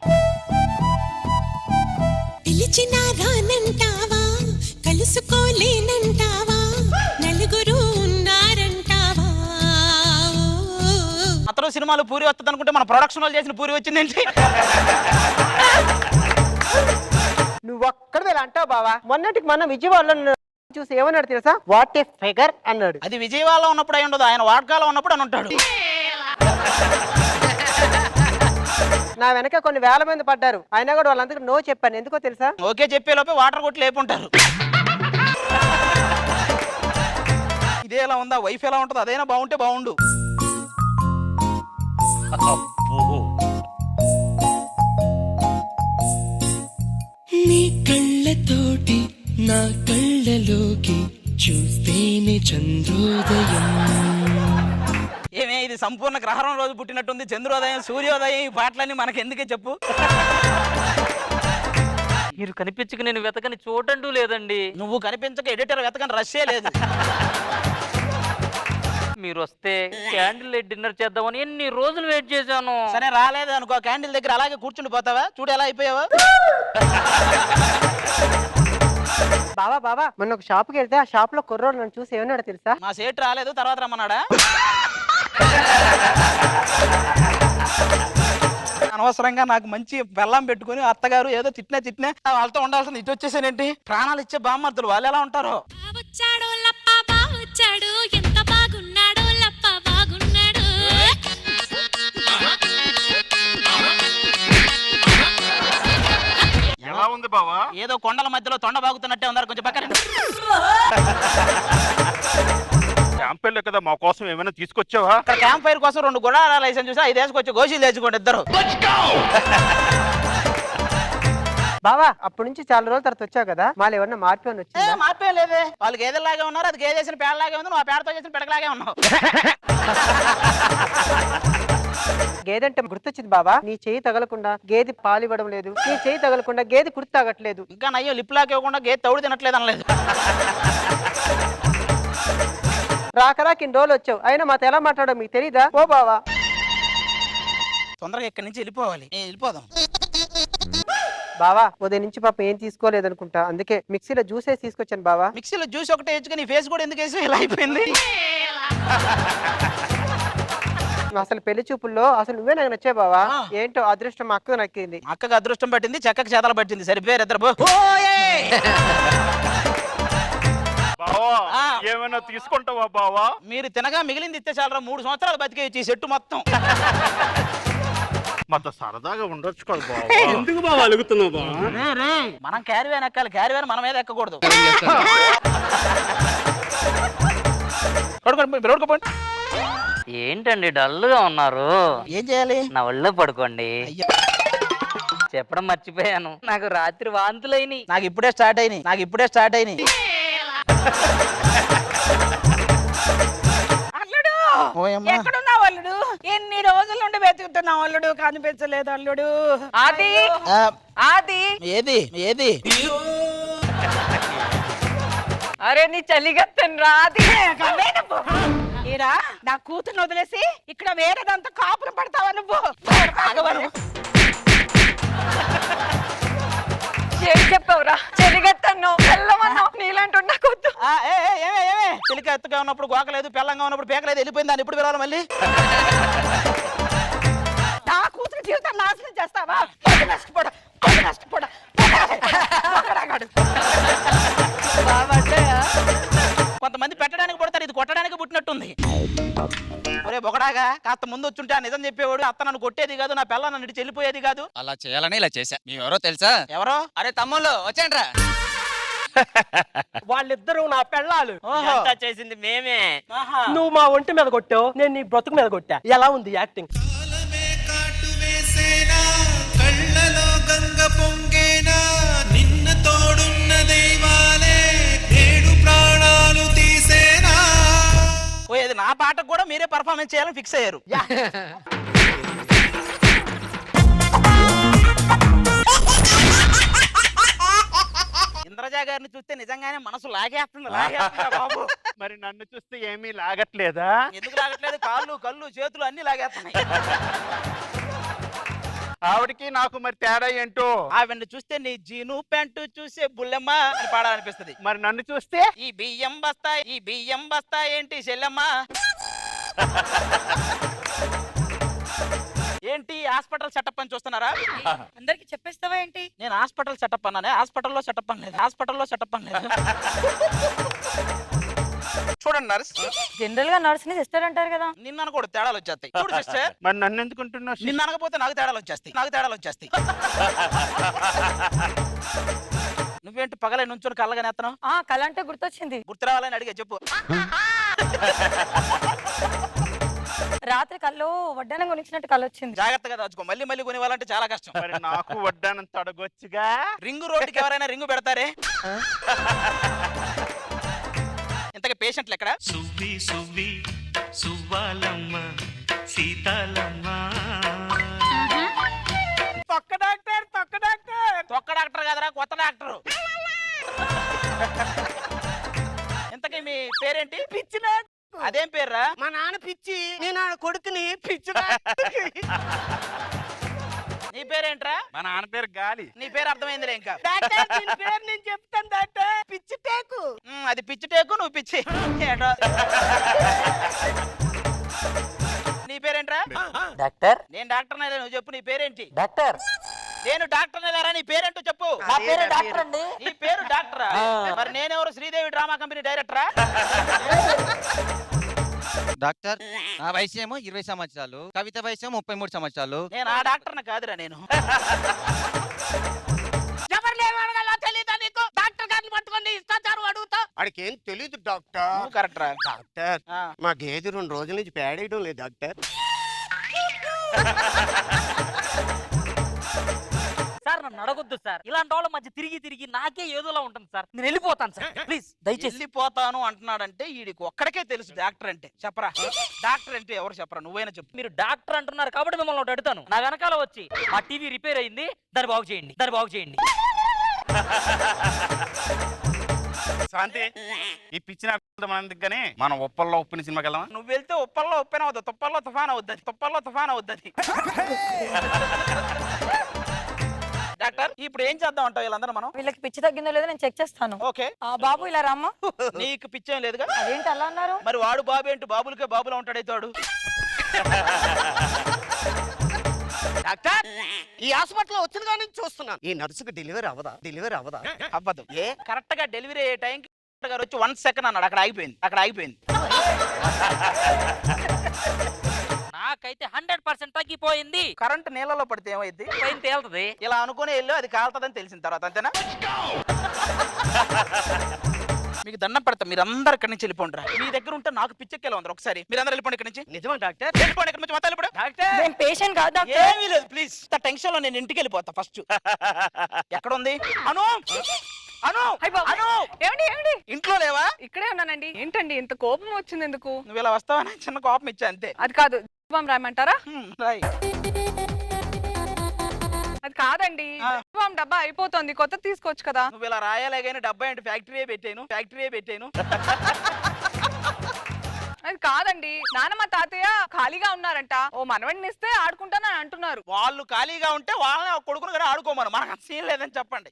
పిలిచినా రానంటావా, కలుసుకోలేనంటావా, నలుగురు ఉన్నారంటావా. అతను సినిమాలో పూరి వస్తుంది అనుకుంటే మన ప్రొడక్షన్ వాళ్ళు చేసిన పూరి వచ్చిందేంటి? నువ్వు ఒక్కడే ఇలా అంటావు బావా. మొన్నటికి మన విజయవాడలో చూసి ఏమన్నాడు తెలుసా? వాట్ ఏ ఫిగర్ అన్నాడు. అది విజయవాడలో ఉన్నప్పుడు అయి ఉండదు, ఆయన వాడ్కాలో ఉన్నప్పుడు అని ఉంటాడు. నా వెనక కొన్ని వేల మంది పడ్డారు, అయినా కూడా వాళ్ళందరికీ నో చెప్పాను. ఎందుకో తెలుసా? ఓకే చెప్పే లోపే వాటర్ కొట్టి లేపుంటారు. ఇదే ఎలా ఉందా? వైఫ్ ఎలా ఉంటుంది? అదైనా బాగుంటే బాగుండు. నీ కళ్ళతోటి నా కళ్ళలోకి చూస్తేనే చంద్రోదయం. ఏమే ఇది సంపూర్ణ గ్రహణం రోజు పుట్టినట్టుంది. చంద్రోదయం సూర్యోదయం ఈ పాటలన్నీ మనకి ఎందుకే చెప్పు? మీరు కనిపించక నేను వెతకని చోటంటూ లేదండి. నువ్వు కనిపించక ఎడిటర్ వెతకని రష్యే లేదు. మీరు వస్తే క్యాండిల్ లైట్ డిన్నర్ చేద్దామని ఎన్ని రోజులు వెయిట్ చేశాను. సరే రాలేదు అనుకో, క్యాండిల్ దగ్గర అలాగే కూర్చుండి పోతావా? చూడు ఎలా అయిపోయావా? బావా మొన్న ఒక షాప్కి వెళ్తే ఆ షాప్ లో కుర్రోడు నన్ను చూసి ఏమన్నాడు తెలుసా? మా సేట్ రాలేదు, తర్వాత రమ్మన్నాడా? అనవసరంగా నాకు మంచి బెల్లం పెట్టుకుని అత్తగారు ఏదో తిట్టినా వాళ్ళతో ఉండాల్సింది ఇటు వచ్చేసానేంటి? ప్రాణాలు ఇచ్చే బామ్మర్తులు వాళ్ళు ఎలా ఉంటారో. వచ్చాడో లప్ప బావొచ్చాడు, ఎంత బాగున్నాడో లప్ప బాగున్నాడు. ఎలా ఉంది బావా? ఏదో కొండల మధ్యలో తొండ బాగుతున్నట్టే ఉన్నారు. కొంచెం పక్కన క్యాంప్ వెళ్ళే కదా, మా కోసం ఏమైనా తీసుకొచ్చావా? ఇక్కడ క్యాంప్ ఫైర్ కోసం 2 గుడారాలు లైసెన్స్ చూసి 5 వేసుకొచ్చి గోషీలు తెచ్చుకోండి ఇద్దరు. బావా అప్పటి నుంచి చాలా రోజుల తర్వాత వచ్చావు కదా, మాలో ఎవరన్నా మార్పు అని వచ్చిందా? మార్పేం లేదే. వాళ్ళు గేదెలాగే ఉన్నారు, అది గేదె చేసిన పేడలాగే ఉంది, నువ్వు ఆ పేడతో చేసిన పెడకలాగే ఉన్నావు. గేదంటే గుర్తొచ్చింది బావా, నీ చేయి తగలకుండా గేది పాలు ఇవ్వడం లేదు, నీ చేయి తగలకుండా గేది కుర్తి తాగట్లేదు. ఇంకా నయ్యో లిప్ లాక్ ఇవ్వకుండా గేదె తౌడు తినట్లేదు అనలేదు. రాకరాకి ఇన్ని రోజులు వచ్చావు, అయినా మాతో ఎలా మాట్లాడో మీకు తెలీదా? ఓ బావా తొందరగా ఇక్కడి నుంచి వెళ్ళిపోవాలి. వెళ్ళిపోదాం. బావా ఉదయం నుంచి పాప ఏం తీసుకోలేదు అనుకుంటా, అందుకే మిక్సీలో జ్యూస్ వేసి తీసుకొచ్చాను బావా. మిక్సీలో జ్యూస్ ఒకటే వేసుకుని నీ ఫేస్ కూడా ఎందుకు వేసి ఇలా అయిపోయింది? అసలు పెళ్లి చూపుల్లో అసలు నువ్వే నాకు నచ్చే బావా. ఏంటో అదృష్టం మా అక్కకు నక్కింది. అక్కకు అదృష్టం పట్టింది, చెక్కకు చేతలు పట్టింది. సరిపోయారు ఇద్దరు. బావా ఏమైనా తీసుకుంటావా బావా? మీరు తినగా మిగిలింది ఇస్తే చాలరా, 3 సంవత్సరాలు బతికేయచ్చు ఈ సెట్టు మొత్తం. మాతో సరదాగా ఉండొచ్చు కదా బావా. ఎందుకు బావా అలుగుతున్నావు బావా? మనం క్యారీవేన్ ఎక్కాలి, క్యారీవేన్ మన మీద ఎక్కకూడదు. ఏంటండి డల్ గా ఉన్నారు? ఏం చేయాలి? నా ఒళ్ళో పడుకోండి. చెప్పడం మర్చిపోయాను, నాకు రాత్రి వాంతులైనవి. నాకు ఇప్పుడే స్టార్ట్ అయినాయి. అల్లుడు ఓయమ్మా. ఎక్కడున్నావు అల్లుడు? ఎన్ని రోజుల నుండి వెతుకుతున్నావు అల్లుడు, కనిపించలేదు అల్లుడు. ఆది ఆది ఏది అరే నీ చలిగత్తను రాది. ఈరా నా కూతుర్ని వదిలేసి ఇక్కడ వేరేదంతా కాపురం పడతావా నువ్వు? ఏం చెప్పావురా? చెలిగత్తన్నావు, వెళ్ళమన్నావు, నీలాంటి నాకొద్దు. ఏమే చిలిక ఎత్తుగా ఉన్నప్పుడు గోకలేదు, పెళ్ళంగా ఉన్నప్పుడు పేకలేదు, వెళ్ళిపోయింది. దాన్ని ఎప్పుడు పిలవాలి మళ్ళీ? నా కూతురు జీవితం నాశనం చేస్తావా? నష్టపోడ కొంతమంది పెట్టడానికి పుడతారు, ఇది కొట్టడానికి పుట్టినట్టుంది. ఒరే బొకడాగా, కాస్త ముందు వచ్చుంటే ఆ నిజం చెప్పేవాడు. అత్త నన్ను కొట్టేది కాదు, నా పిల్ల నన్ను ఇటు చెల్లిపోయేది కాదు. అలా చేయాలని ఇలా చేశా. మీ ఎవరో తెలుసా? ఎవరో? అరే తమ్ముళ్ళు వచ్చేయండి రా. వాళ్ళిద్దరూ నా పెళ్ళాలు. చేసింది మేమే. నువ్వు మా ఒంటి మీద కొట్టావు, నేను నీ బ్రతుకు మీద కొట్టా. ఎలా ఉంది యాక్టింగ్? కళ్ళలో గంగ పొంగేనా, నిన్న తోడున్న దైవాలే ఏడు ప్రాణాలు తీసేనా. అది నా పాటకు కూడా మీరే పర్ఫార్మెన్స్ చేయాలని ఫిక్స్ అయ్యారు. ఇంద్రజా గారిని చూస్తే నిజంగానే మనసు లాగేస్తుంది బాబు. మరి నన్ను చూస్తే ఏమీ లాగట్లేదా? ఎందుకు లాగట్లేదు? కాళ్ళు, కళ్ళు, చేతులు అన్ని లాగేస్తున్నాయి. ఆవిడకి నాకు మరి తేడా ఏంటో? ఆవిడ్ని చూస్తే నీ జీను ప్యాంటు చూసే బుల్లెమ్మ అని పాడాలనిపిస్తుంది. మరి నన్ను చూస్తే ఈ బియ్యం బస్తా ఏంటి చెల్లెమ్మ? ఏంటి హాస్పిటల్ సెటప్ అని చూస్తున్నారా? అందరికి చెప్పేస్తావా ఏంటి? నేను హాస్పిటల్ సెటప్ అన్నానే, హాస్పిటల్లో సెటప్ అనలేదు. హాస్పిటల్లో సెటప్ అనలేదు. చూడండి నర్స్, జనరల్ గా నర్స్ ని సిస్టర్ అంటారు కదా. నిన్న కూడా తేడాలు వచ్చేస్తాయి. చూడు సిస్టర్, మరి నన్ను ఎందుకుంటున్నావు? నిన్న అనకపోతే నాకు తేడాలు వచ్చేస్తాయి. నువ్వేంటి పగలే నుంచొని కళ్ళగానే ఎత్తనావు? కళ అంటే గుర్తొచ్చింది. గుర్తు రావాలని అడిగా చెప్పు. రాత్రి కల్లో వడ్డానం కొనిచ్చినట్టు కళ వచ్చింది. జాగ్రత్తగా దాచుకో, మళ్ళీ కొనివ్వాలంటే చాలా కష్టం. మరి నాకు వడ్డానంత అడగొచ్చుగా. రింగు రోడ్డుకి ఎవరైనా రింగు పెడతారే? ఇంతకీ పేషెంట్లు ఎక్కడ? సువ్వి సువ్వి సువ్వాలమ్మ సీతాలమ్మ. తొక్క డాక్టర్ కదరా, కొత్త డాక్టర్. ఇంతకీ మీ పేరేంటి? పిచ్చి. అదేం పేర్రా? మా నాన్న పిచ్చి, నేను ఆడ కొడుకుని పిచ్చి. నీ పేరేంట్రా? మా నాన్న పేరు గాలి. నీ పేరు అర్థమైందిలే. ఇంకా పేరు నేను చెప్తాను డాక్టర్. పిచ్చి టేకు. అది పిచ్చి టేకు, నువ్వు పిచ్చి. నీ పేరేంట్రా? డాక్టర్. నేను డాక్టర్ నేలే, నువ్వు చెప్పు నీ పేరేంటి? డాక్టర్. నేను డాక్టర్ నేలారా, నీ పేరేంటో చెప్పు. నా పేరు డాక్టర్ అండి. నీ పేరు డాక్టరా? మరి నేనెవరు? శ్రీదేవి డ్రామా కంపెనీ డైరెక్టరా? డాక్టర్, నా వయసు ఏమో 20 సంవత్సరాలు, కవిత వయసు ఏమో 33 సంవత్సరాలు. నేను ఆ డాక్టర్ని కాదురా. నేను వాడికి ఏం తెలీదు డాక్టర్. కరెక్ట్ రా డాక్టర్, మా గేదె 2 రోజుల నుంచి పేడేయడం లేదు డాక్టర్. సార్ నన్ను అడగొద్దు సార్. ఇలాంటి వాళ్ళ మధ్య తిరిగి నాకే ఏదోలా ఉంటుంది సార్. నేను వెళ్ళిపోతాను సార్, ప్లీజ్ దయచేసి. వెళ్ళిపోతాను అంటున్నాడంటే వీడికి ఒక్కడికే తెలుసు డాక్టర్ అంటే. చెప్పరా, డాక్టర్ అంటే ఎవరు చెప్పరా? నువ్వైనా చెప్పు. మీరు డాక్టర్ అంటున్నారు కాబట్టి మిమ్మల్ని ఒకటి అడుగుతాను. నా వెనకాల వచ్చి మా టీవీ రిపేర్ అయింది, దాన్ని బాగు చేయండి. శాంతి, ఈ పిచ్చిన మనందుకని మనం ఉప్పల్లో ఉప్పిన సినిమాకి వెళ్దామా? నువ్వు వెళ్తే ఉప్పల్లో ఉప్పెన అవుద్ది, తుప్పల్లో తుఫాన్ అవుద్ది. డాక్టర్, ఇప్పుడు ఏం చేద్దాం అంటావు? వీళ్ళందరూ మనం వీళ్ళకి పిచ్చి తగ్గిందో లేదో నేను చెక్ చేస్తాను. ఓకే. బాబు ఇలా రామ్మా. నీకు పిచ్చేం లేదుగా? అదేంటి అలా అన్నారు? మరి వాడు బాబు ఏంటి? బాబులకే బాబులా ఉంటాడైతే వాడు. డాక్టర్, ఈ హాస్పిటల్ వచ్చిన కానీ చూస్తున్నాను. ఈ నర్సుకు డెలివరీ అవ్వదా? అవ్వదు. ఏ కరెక్ట్ గా డెలివరీ అయ్యే టైంకి గారు వచ్చి 1 సెకండ్ అన్నాడు. అక్కడ ఆగిపోయింది. నాకైతే 100% తగ్గిపోయింది. కరెంట్ నీళ్ళలో పడితే ఏమైంది? పైన తేలుతుంది. ఇలా అనుకునే వెళ్ళు, అది కాలుతుందని తెలిసిన తర్వాత అంతేనా? మీకు దండం పెడతా, మీరందరూ ఇక్కడి నుంచి వెళ్ళిపోండి. మీ దగ్గర ఉంటే నాకు పిచ్చెక్కేలా ఉంది. ఒకసారి మీరందరూ వెళ్ళిపోండి ఇక్కడి నుంచి. నిజమా డాక్టర్? వెళ్ళిపోండి ఇక్కడి నుంచి, మొత్తం వెళ్ళిపోండి. డాక్టర్, నేను పేషెంట్ కాదు డాక్టర్. ఏమీ లేదు, ప్లీజ్. టెన్షన్ లో నేను ఇంటికి వెళ్ళిపోతా ఫస్ట్. ఎక్కడ ఉంది అను? ఏమండి? ఇంట్లో లేవా? ఇక్కడే ఉన్నానండి. ఏంటండి ఇంత కోపం వచ్చింది ఎందుకు? నువ్వు ఇలా వస్తావని చిన్న కోపం ఇచ్చా అంతే. అది కాదు, రాయమంటారా? రాయ్. అది కాదండి, డబ్బా అయిపోతుంది, కొత్త తీసుకోవచ్చు కదా. నువ్వు ఇలా రాయాలే కానీ డబ్బా ఏంటి? ఫ్యాక్టరీ పెట్టాను. అది కాదండి, నానమ్మ తాతయ్య ఖాళీగా ఉన్నారంట, ఓ మనవడిని ఇస్తే ఆడుకుంటానని అంటున్నారు. వాళ్ళు ఖాళీగా ఉంటే వాళ్ళని ఒక కొడుకును కూడా ఆడుకోమను, మనకు అంత సీన్ లేదని చెప్పండి.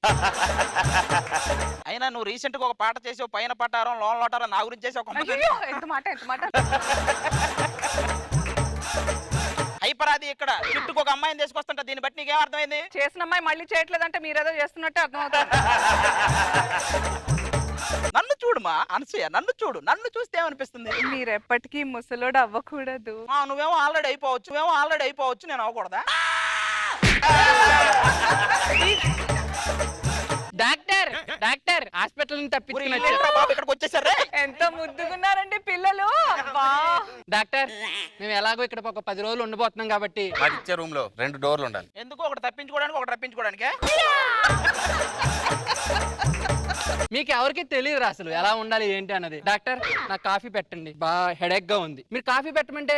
అయినా నువ్వు రీసెంట్ గా ఒక పాట చేసావు, పైన పట్టారం లోన్ లోటారం, నా గురించి చేసి ఒక అయ్యో, ఎంత మాట. హైపరాది ఇక్కడ చుట్టుకు ఒక అమ్మాయిని తీసుకొస్తుంటా, దీన్ని బట్టి నీకేం అర్థమైంది? చేసిన అమ్మాయి మళ్ళీ చేయట్లేదంటే మీరేదో చేస్తున్నట్టే అర్థమవుతుంది. నన్ను చూడుమా అనసూయ, నన్ను చూడు, నన్ను చూస్తే ఏమనిపిస్తుంది? మీరెప్పటికీ ముసలోడు అవ్వకూడదు. నువ్వేమో ఆల్రెడీ అయిపోవచ్చు, నేను అవ్వకూడదా? డాక్టర్ డాక్టర్ హాస్పిటల్ నుంచి బాబు ఇక్కడికి వచ్చేసారే. ఎంత ముద్దుగున్నారండి పిల్లలు. డాక్టర్ మేము ఎలాగో ఇక్కడ ఒక 10 రోజులు ఉండిపోతున్నాం కాబట్టి ఇచ్చే రూమ్ లో 2 డోర్లు ఉండాలి. ఎందుకు? ఒకటి తప్పించుకోవడానికి, ఒకటి రప్పించుకోవడానికి. మీకు ఎవరికి తెలియదు అసలు ఎలా ఉండాలి ఏంటి అన్నది. డాక్టర్ నాకు కాఫీ పెట్టండి, బాగా హెడేక్ గా ఉంది. మీరు కాఫీ పెట్టమంటే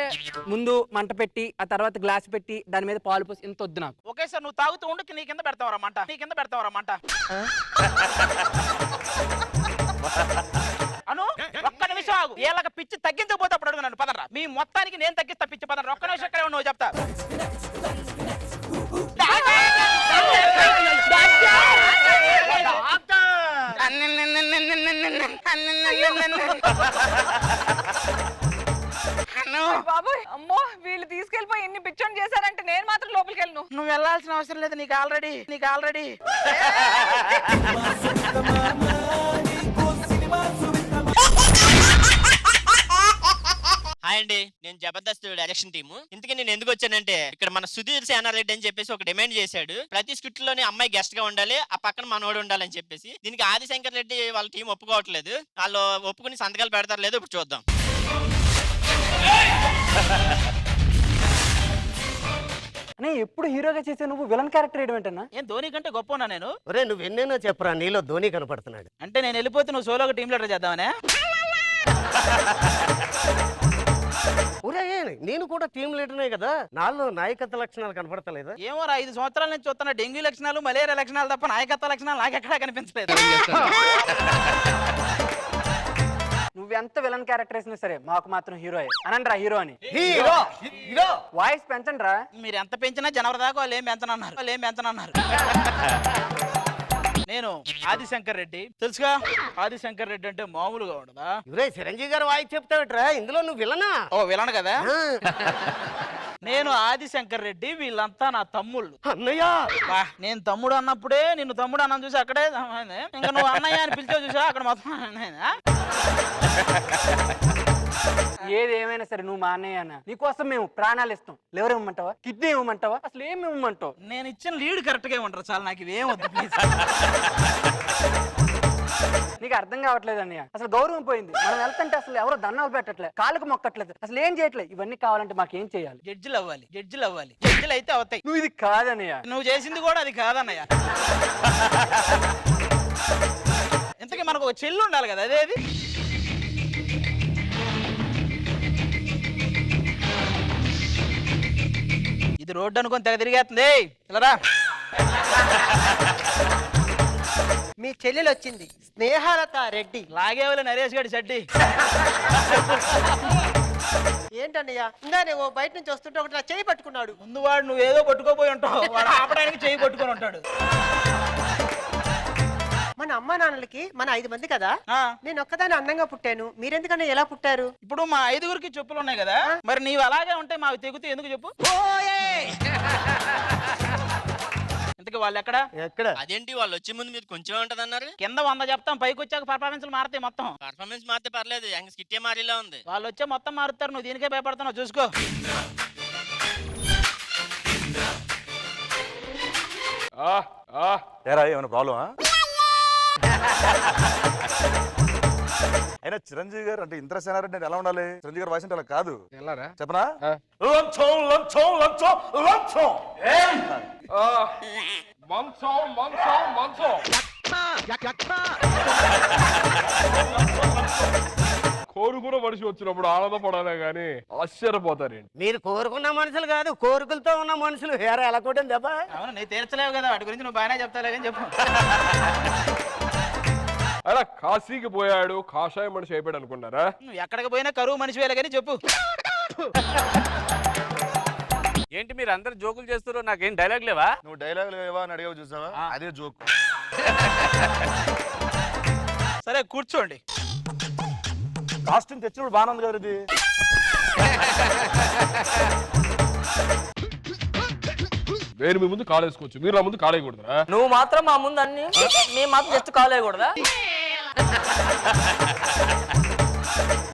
ముందు మంట పెట్టి ఆ తర్వాత గ్లాస్ పెట్టి దాని మీద పాలు పోసి ఇంత వద్దు నాకు. ఓకే సార్, నువ్వు తాగుతూ ఉండు, నీ కింద పెడతావరమ్మంట, నీ కింద పెడతావరమ్మంట. అను ఒక్క నిమిషం ఆగు, ఏళ్ళకి పిచ్చి తగ్గించకపోతే అప్పుడు అడుగు నన్ను, పదరా. మీ మొత్తానికి నేను తగ్గిస్తా పిచ్చి, పదరా. ఒక్క నిమిషం ఇక్కడ నువ్వు చెప్తా. బాబోయ్, అమ్మో, వీళ్ళు తీసుకెళ్లిపోయి ఎన్ని పిచ్చోని చేశారంటే నేను మాత్రం లోపలికి వెళ్ళను. నువ్వు వెళ్ళాల్సిన అవసరం లేదు, నీకు ఆల్రెడీ హాయ్ అండి, నేను జబర్దస్త్ డైరెక్షన్ టీము. ఇంతకీ నేను ఎందుకు వచ్చానంటే, ఇక్కడ మన సుధీర్ సేనారెడ్డి అని చెప్పేసి ఒక డిమాండ్ చేశాడు, ప్రతి స్క్రిప్ట్ లోనే అమ్మాయి గెస్ట్ గా ఉండాలి, ఆ పక్కన మనోడు ఉండాలని చెప్పేసి. దీనికి ఆదిశంకర్ రెడ్డి వాళ్ళ టీం ఒప్పుకోవట్లేదు. వాళ్ళు ఒప్పుకుని సంతకాలు పెడతారు లేదు, ఇప్పుడు చూద్దాం. ఎప్పుడు హీరోగా చేసే నువ్వు విలన్ క్యారెక్టర్ ఏంటన్నా? ఏం ధోని కంటే గొప్ప నేను? ఒరే నువ్వు ఎన్నైనా చెప్పరా, నీలో ధోని కనపడుతున్నాడు. అంటే నేను వెళ్ళిపోతే నువ్వు సోలోగా టీం లీడర్ చేద్దామనే? ఒరే నేను కూడా టీం లీడర్నే కదా, నాలో నాయకత్వ లక్షణాలు కనపడతలేదా? ఏమో 5 సంవత్సరాల నుంచి చూస్తున్నా, డెంగ్యూ లక్షణాలు, మలేరియా లక్షణాలు తప్ప నాయకత్వ లక్షణాలు నాకు ఎక్కడా కనిపించలేదు. నువ్వెంత విలన్ క్యారెక్టర్ వేసినా సరే మాకు మాత్రం హీరో అనండి రా, హీరో అని. వాయిస్ పెంచండి రా. మీరు ఎంత పెంచినా జనవరి దాకా వాళ్ళు ఏం పెంచనన్నారు. నేను ఆదిశంకర్ రెడ్డి, తెలుసుగా? ఆదిశంకర్ రెడ్డి అంటే మామూలుగా ఉండదా? ఇవరే చిరంజీవి గారు వాయిస్ చెప్తావిట్రా, ఇందులో నువ్వు విలనా? ఓ విలన్ కదా. నేను ఆదిశంకర్ రెడ్డి, వీళ్ళంతా నా తమ్ముళ్ళు. అన్నయ్య, నేను తమ్ముడు అన్నప్పుడే నిన్ను తమ్ముడు అన్న చూసి అక్కడే, ఇంకా నువ్వు అన్నయ్య అని పిలిచా చూసా అక్కడ మొత్తం. ఏది ఏమైనా సరే నువ్వు మా అన్నయ్య అన్న, నీకోసం మేము ప్రాణాలు ఇస్తాం. లివర్ ఇవ్వమంటావా, కిడ్నీ ఇవ్వమంటావా, అసలు ఏమి ఇవ్వమంటావు? నేను ఇచ్చిన లీడ్ కరెక్ట్ గా ఇవ్వంటారు చాలా, నాకు ఇవేం వద్దు ప్లీజ్. నీకు అర్థం కావట్లేదు అన్నయ్య, అసలు గౌరవం పోయింది. మనం వెళ్తుంటే అసలు ఎవరో దండాలు పెట్టట్లేదు, కాళ్ళకు మొక్కట్లేదు, అసలు ఏం చేయట్లేదు. ఇవన్నీ కావాలంటే మాకేం చేయాలి? జడ్జిలు అవ్వాలి. జడ్జిలు అయితే అవుతాయి. నువ్వు ఇది కాదన్నయ్య, నువ్వు చేసింది కూడా అది కాదన్నయ్య. ఇంతకీ మనకు ఒక చెల్లు ఉండాలి కదా, అదేది? ఇది రోడ్డు అనుకొని తెగ తిరిగేస్తుంది. ఇలా మీ చెల్లెలు వచ్చింది, స్నేహలత రెడ్డి. లాగేవాళ్ళు నరేష్ గడి చెడ్డి. ఏంటన్నయ్య, ఇంకా నేను బయట నుంచి వస్తుంటే ఒకటి నా చెయ్యి పట్టుకున్నాడు. ముందు వాడు నువ్వేదో పట్టుకోపోయి ఉంటావు, వాడు ఆపడానికి చెయ్యి పట్టుకొని ఉంటాడు. మన అమ్మా నాన్నలకి మన 5 మంది కదా, నేను ఒక్కదాన్ని అందంగా పుట్టాను, మీరెందుకన్నా ఎలా పుట్టారు? ఇప్పుడు మా 5గురికి చెప్పులు ఉన్నాయి కదా, మరి నీవు అలాగే ఉంటే మావి తెగుతూ ఎందుకు చెప్పు? ఇంతకీ వాళ్ళు ఎక్కడ? అదేంటి, వాళ్ళు వచ్చే ముందు మీరు కొంచెం ఉంటది అన్నారు. కింద 100 చెప్తాం, పైకి వచ్చాక పర్ఫార్మెన్స్ మారుతాయి మొత్తం. పర్ఫార్మెన్స్ మారితే పర్లేదు, స్కిట్టే మారిలా ఉంది. వాళ్ళు వచ్చే మొత్తం మారుతారు, నువ్వు దీనికే భయపడుతున్నావు, చూసుకో. ఏమైనా ప్రాబ్లమా? అయినా చిరంజీవి గారు అంటే ఇంద్ర సేనారెడ్డి అంటే ఎలా ఉండాలి? చిరంజీవి గారు వాయిస్ అంటే అలా కాదు. చెప్పనా? కోరుకున్న మనిషి వచ్చినప్పుడు ఆనందపడాలే గానీ ఆశ్చర్యపోతారండి. మీరు కోరుకున్న మనుషులు కాదు, కోరికలతో ఉన్న మనుషులు. హేరా ఎలా కొట్టింది దెబ్బ? అవును, నీ తీర్చలేవు కదా, వాటి గురించి నువ్వు బాగానే చెప్తాలే కానీ చెప్పు. అలా కాశీకి పోయాడు కాషాయం మనిషి అయిపోయాడు అనుకున్నారా? నువ్వు ఎక్కడికి పోయినా కరువు మనిషి వేలే కానీ చెప్పు. ఏంటి మీరు అందరు జోకులు చేస్తారు, నాకేం డైలాగ్ లేవా? నువ్వు డైలాగ్ లేవా అని అడిగావు చూసావా, అదే జోక్. సరే కూర్చోండి. కాస్ట్యూమ్ తెచ్చినప్పుడు బాగానే ఉంది కదా ఇది. వేరు మీ ముందు కాలేసుకోవచ్చు, మీరు నా ముందు కాలేయకూడదురా? నువ్వు మాత్రం మా ముందు అన్ని, మేము మాత్రం జస్ట్ కాలేయకూడదా?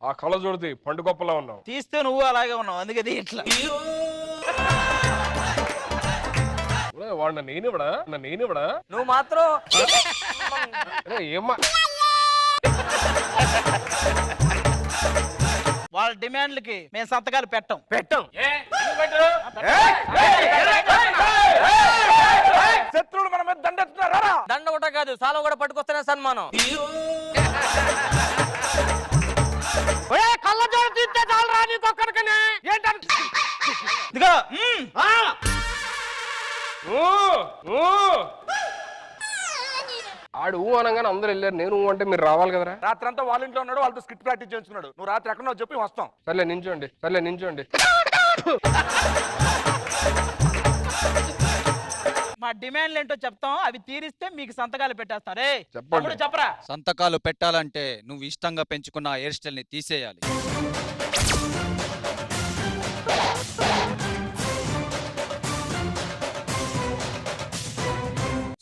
ఆ కళ్ళ చూడది పండు గొప్పలా ఉన్నావు. తీస్తే నువ్వు అలాగే ఉన్నావు, అందుకే ఇట్లా. వాడు నేనివడా నువ్వు మాత్రం ఏమ్మా వాళ్ళ డిమాండ్లకి మేము సంతకాలు పెట్టం. శత్రువులు మన మీద దండెత్తున్నారా? దండ కూడా కాదు, సాలో కూడా పట్టుకొస్తేనే సన్మానం. కళ్ళజోడు తీస్తే చాలరా నీకొక్కడికనే. ఇదిగో ఆడు అనగానే అందరు వెళ్ళారు, నేను అంటే మీరు రావాలి కదరా? రాత్రి అంతా వాళ్ళ ఇంట్లో ఉన్నాడు, వాళ్ళతో స్కిట్ ప్రాక్టీస్ చేస్తున్నాడు. నువ్వు రాత్రి ఎక్కడో చెప్పి వస్తాం. సర్లే నించోండి. మా డిమాండ్లు ఏంటో చెప్తాం, అవి తీరిస్తే మీకు సంతకాలు పెట్టేస్తాం. రే చెప్పండి. చెప్పరా. సంతకాలు పెట్టాలంటే నువ్వు ఇష్టంగా పెంచుకున్న హెయిర్ స్టైల్ ని తీసేయాలి.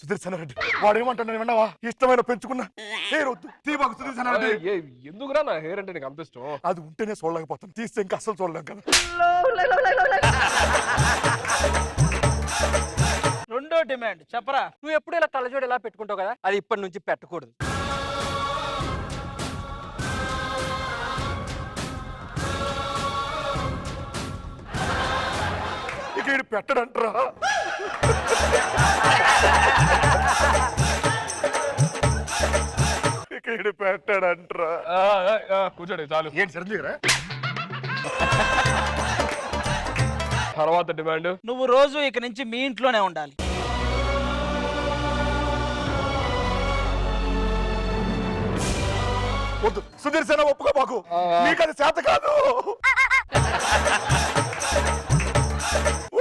సుదర్శన రెడ్డి వాడు ఏమంటాడు విన్నావా? ఇష్టమైన పెంచుకున్న హెయిర్ వద్దు తీబాకు సుదర్శన రెడ్డి. ఎందుకురా నా హెయిర్ అంటే నీకు అంత ఇష్టం? అది ఉంటేనే చూడలేకపోతాం, తీస్తే ఇంకా అసలు చూడలేం కదా. రెండో డిమాండ్ చెప్పరా. నువ్వు ఎప్పుడు ఇలా కళ్ళజోడు ఇలా పెట్టుకుంటావు కదా, అది ఇప్పటి నుంచి పెట్టకూడదు. ఇక ఈడు పెట్టడంటరా. ఇక ఈడు పెట్టడంటరా. కూర్చోండి చాలు. ఏంటి చిరంజీవి గారా? తర్వాత డిమాండ్, నువ్వు రోజు ఇక నుంచి మీ ఇంట్లోనే ఉండాలి. వద్దు సుదర్శన ఒప్పుకోబాకు, నీకు అది చేత కాదు.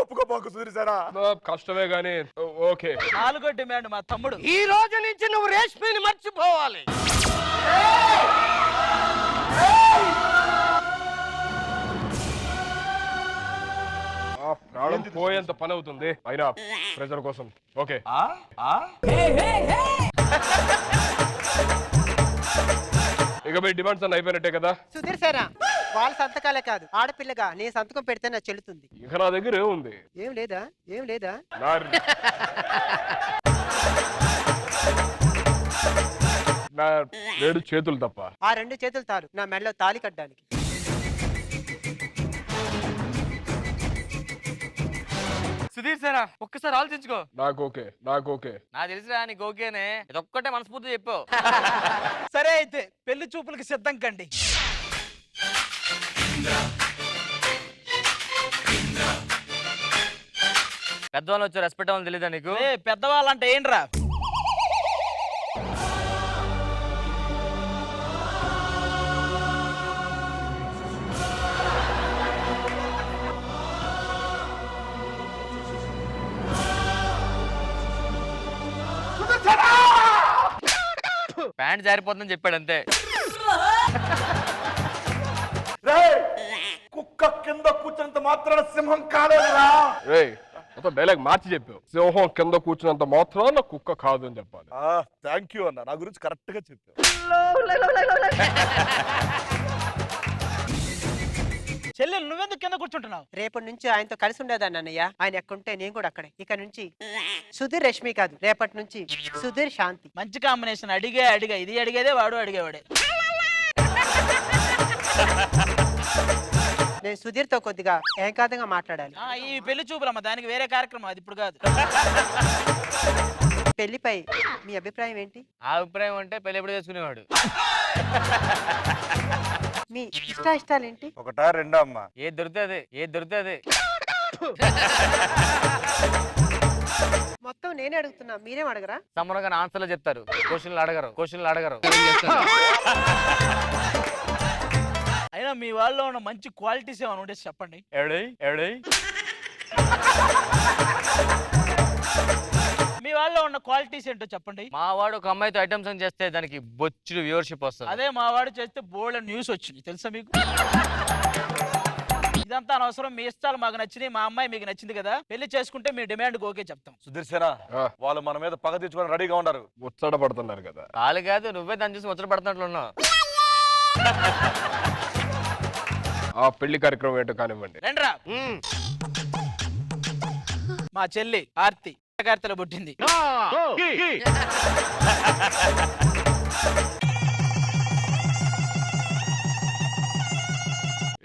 ఒప్పుకోబాకు సుదర్శన. కష్టమే గానీ ఓకే. నాలుగో డిమాండ్ మా తమ్ముడు. ఈ రోజు నుంచి నువ్వు రేష్మిని మర్చిపోవాలి. ప్రాణం పోయేంత పని అవుతుంది అయినా ప్రెజర్ కోసం. ఓకే ఇక మీ డిమాండ్స్ అన్ని అయిపోయినట్టే కదా? సుధీర్ వాళ్ళ సంతకాలే కాదు, ఆడపిల్లగా నీ సంతకం పెడితే నా చెల్లుతుంది. ఇక నా దగ్గర ఏముంది? ఏం లేదా నా 2 చేతులు తప్ప. ఆ 2 చేతులు తాలు నా మెడలో తాళి కట్టడానికి. సుధీర్ సారా ఒక్కసారి ఆలోచించుకో. నాకు ఓకే నాకు తెలిసిరా నీకు ఓకేనే, ఇదొక్కటే మనస్ఫూర్తి చెప్పావు. సరే అయితే పెళ్లి చూపులకి సిద్ధం కండి. పెద్దవాళ్ళు వచ్చి రెస్పెక్ట్ అవ్వాలని తెలీదా నీకు? పెద్దవాళ్ళంటే ఏంట్రా? ప్యాంట్ జారిపోతుందని చెప్పాడు అంతే. కుక్క కింద కూర్చున్నంత మాత్రాన సింహం కాలేదురా. మొత్తం డైలాగ్ మార్చి చెప్పావు. సింహం కింద కూర్చున్నంత మాత్రాన కుక్క కాదు అని చెప్పాలి. థ్యాంక్ యూ అన్న, నా గురించి కరెక్ట్ గా చెప్పావు. చెల్లెలు నువ్వెందుకు కింద కూర్చుంటున్నావు? రేపటి నుంచి ఆయనతో కలిసి ఉండేదాన్ని అన్నయ్య. ఆయన ఎక్కడుంటే నేను కూడా అక్కడే. ఇక నుంచి సుధీర్ రష్మి కాదు, రేపటి నుంచి సుధీర్ శాంతి. మంచి కాంబినేషన్. అడిగా ఇది అడిగేదే వాడు అడిగేవాడే. నేను సుధీర్ తో కొద్దిగా ఏకాంతంగా మాట్లాడాలి. ఈ పెళ్లి చూపులమ్మ, దానికి వేరే కార్యక్రమం, అది ఇప్పుడు కాదు. పెళ్లిపై మీ అభిప్రాయం ఏంటి? ఆ అభిప్రాయం అంటే పెళ్లి ఎప్పుడు చేసుకునేవాడు. మీ ఇష్టాలేంటి? ఒకటా రెండా అమ్మా? ఏది దొరుకుతుంది. మొత్తం నేనే అడుగుతున్నా, మీరేం అడగరా? సమ్మరంగా ఆన్సర్లు చెప్తారు, క్వశ్చన్లు అడగరు. అయినా మీ వాళ్ళలో ఉన్న మంచి క్వాలిటీస్ ఏమైనా ఉంటే చెప్పండి. మీ వాళ్ళలో ఉన్న క్వాలిటీస్ ఏంటో చెప్పండి. మా వాడు ఒక అమ్మాయితో ఐటమ్ సాంగ్ చేస్తే దానికి బొచ్చుడు వ్యూవర్షిప్ వస్తుంది. అదే మా వాడు చేస్తే బోల్డ్ న్యూస్ వచ్చింది తెలుసా మీకు? ఇదంతా అనవసరం, మీ ఇష్టాలు మాకు నచ్చినాయి, మా అమ్మాయి మీకు నచ్చింది కదా, పెళ్లి చేసుకుంటే మీ డిమాండ్ ఓకే చెప్తాం. సుధీర్ వాళ్ళు మన మీద పగ తెచ్చుకొని రెడీగా ఉన్నారు. ముచ్చట పడుతున్నారు కదా. కాదు కాదు, నువ్వే దాన్ని చూసి ముచ్చట పడుతున్నట్లున్నావు. ఆ పెళ్లి కార్యక్రమం ఏంటో కానివ్వండి. రండ్రా. మా చెల్లి ఆర్తి కార్తెలో పుట్టింది.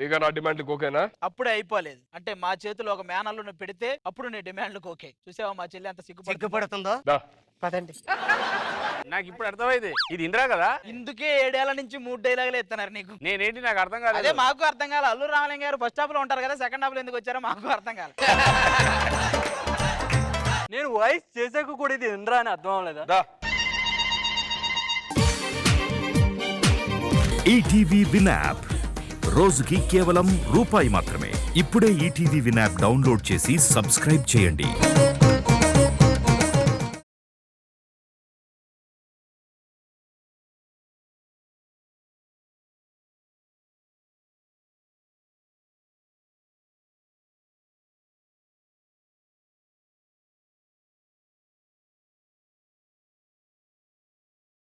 ఇక నా డిమాండ్లకు ఓకేనా? అప్పుడే అయిపోలేదు, అంటే మా చేతిలో ఒక మేనల్లు పెడితే అప్పుడు నీ డిమాండ్లకు ఓకే. చూసావా మా చెల్లి అంత సిగ్గుపడుతుందో? పదండి. నాకు ఇప్పుడు అర్థమైంది, ఇది ఇందిరా కదా. ఇందుకే 7 ఏళ్ల నుంచి 3 డైలాగులు ఎత్తున్నారు నీకు. నేనేంటి నాకు అర్థం కాదు. అదే మాకు అర్థం కాదు. అల్లు రామలింగ గారు ఫస్ట్ హాఫ్ లో ఉంటారు కదా, సెకండ్ హాఫ్ లో ఎందుకు వచ్చారో మాకు అర్థం కాదు. నేను వాయిస్ చేసాక కూడా ఇది ఇంద్రా అని అర్థం అవ్వలేదా? ఈటీవీ విన్ యాప్ రోజుకి కేవలం రూపాయి మాత్రమే. ఇప్పుడే ఈటీవీ విన్ యాప్ డౌన్లోడ్ చేసి సబ్స్క్రైబ్ చేయండి.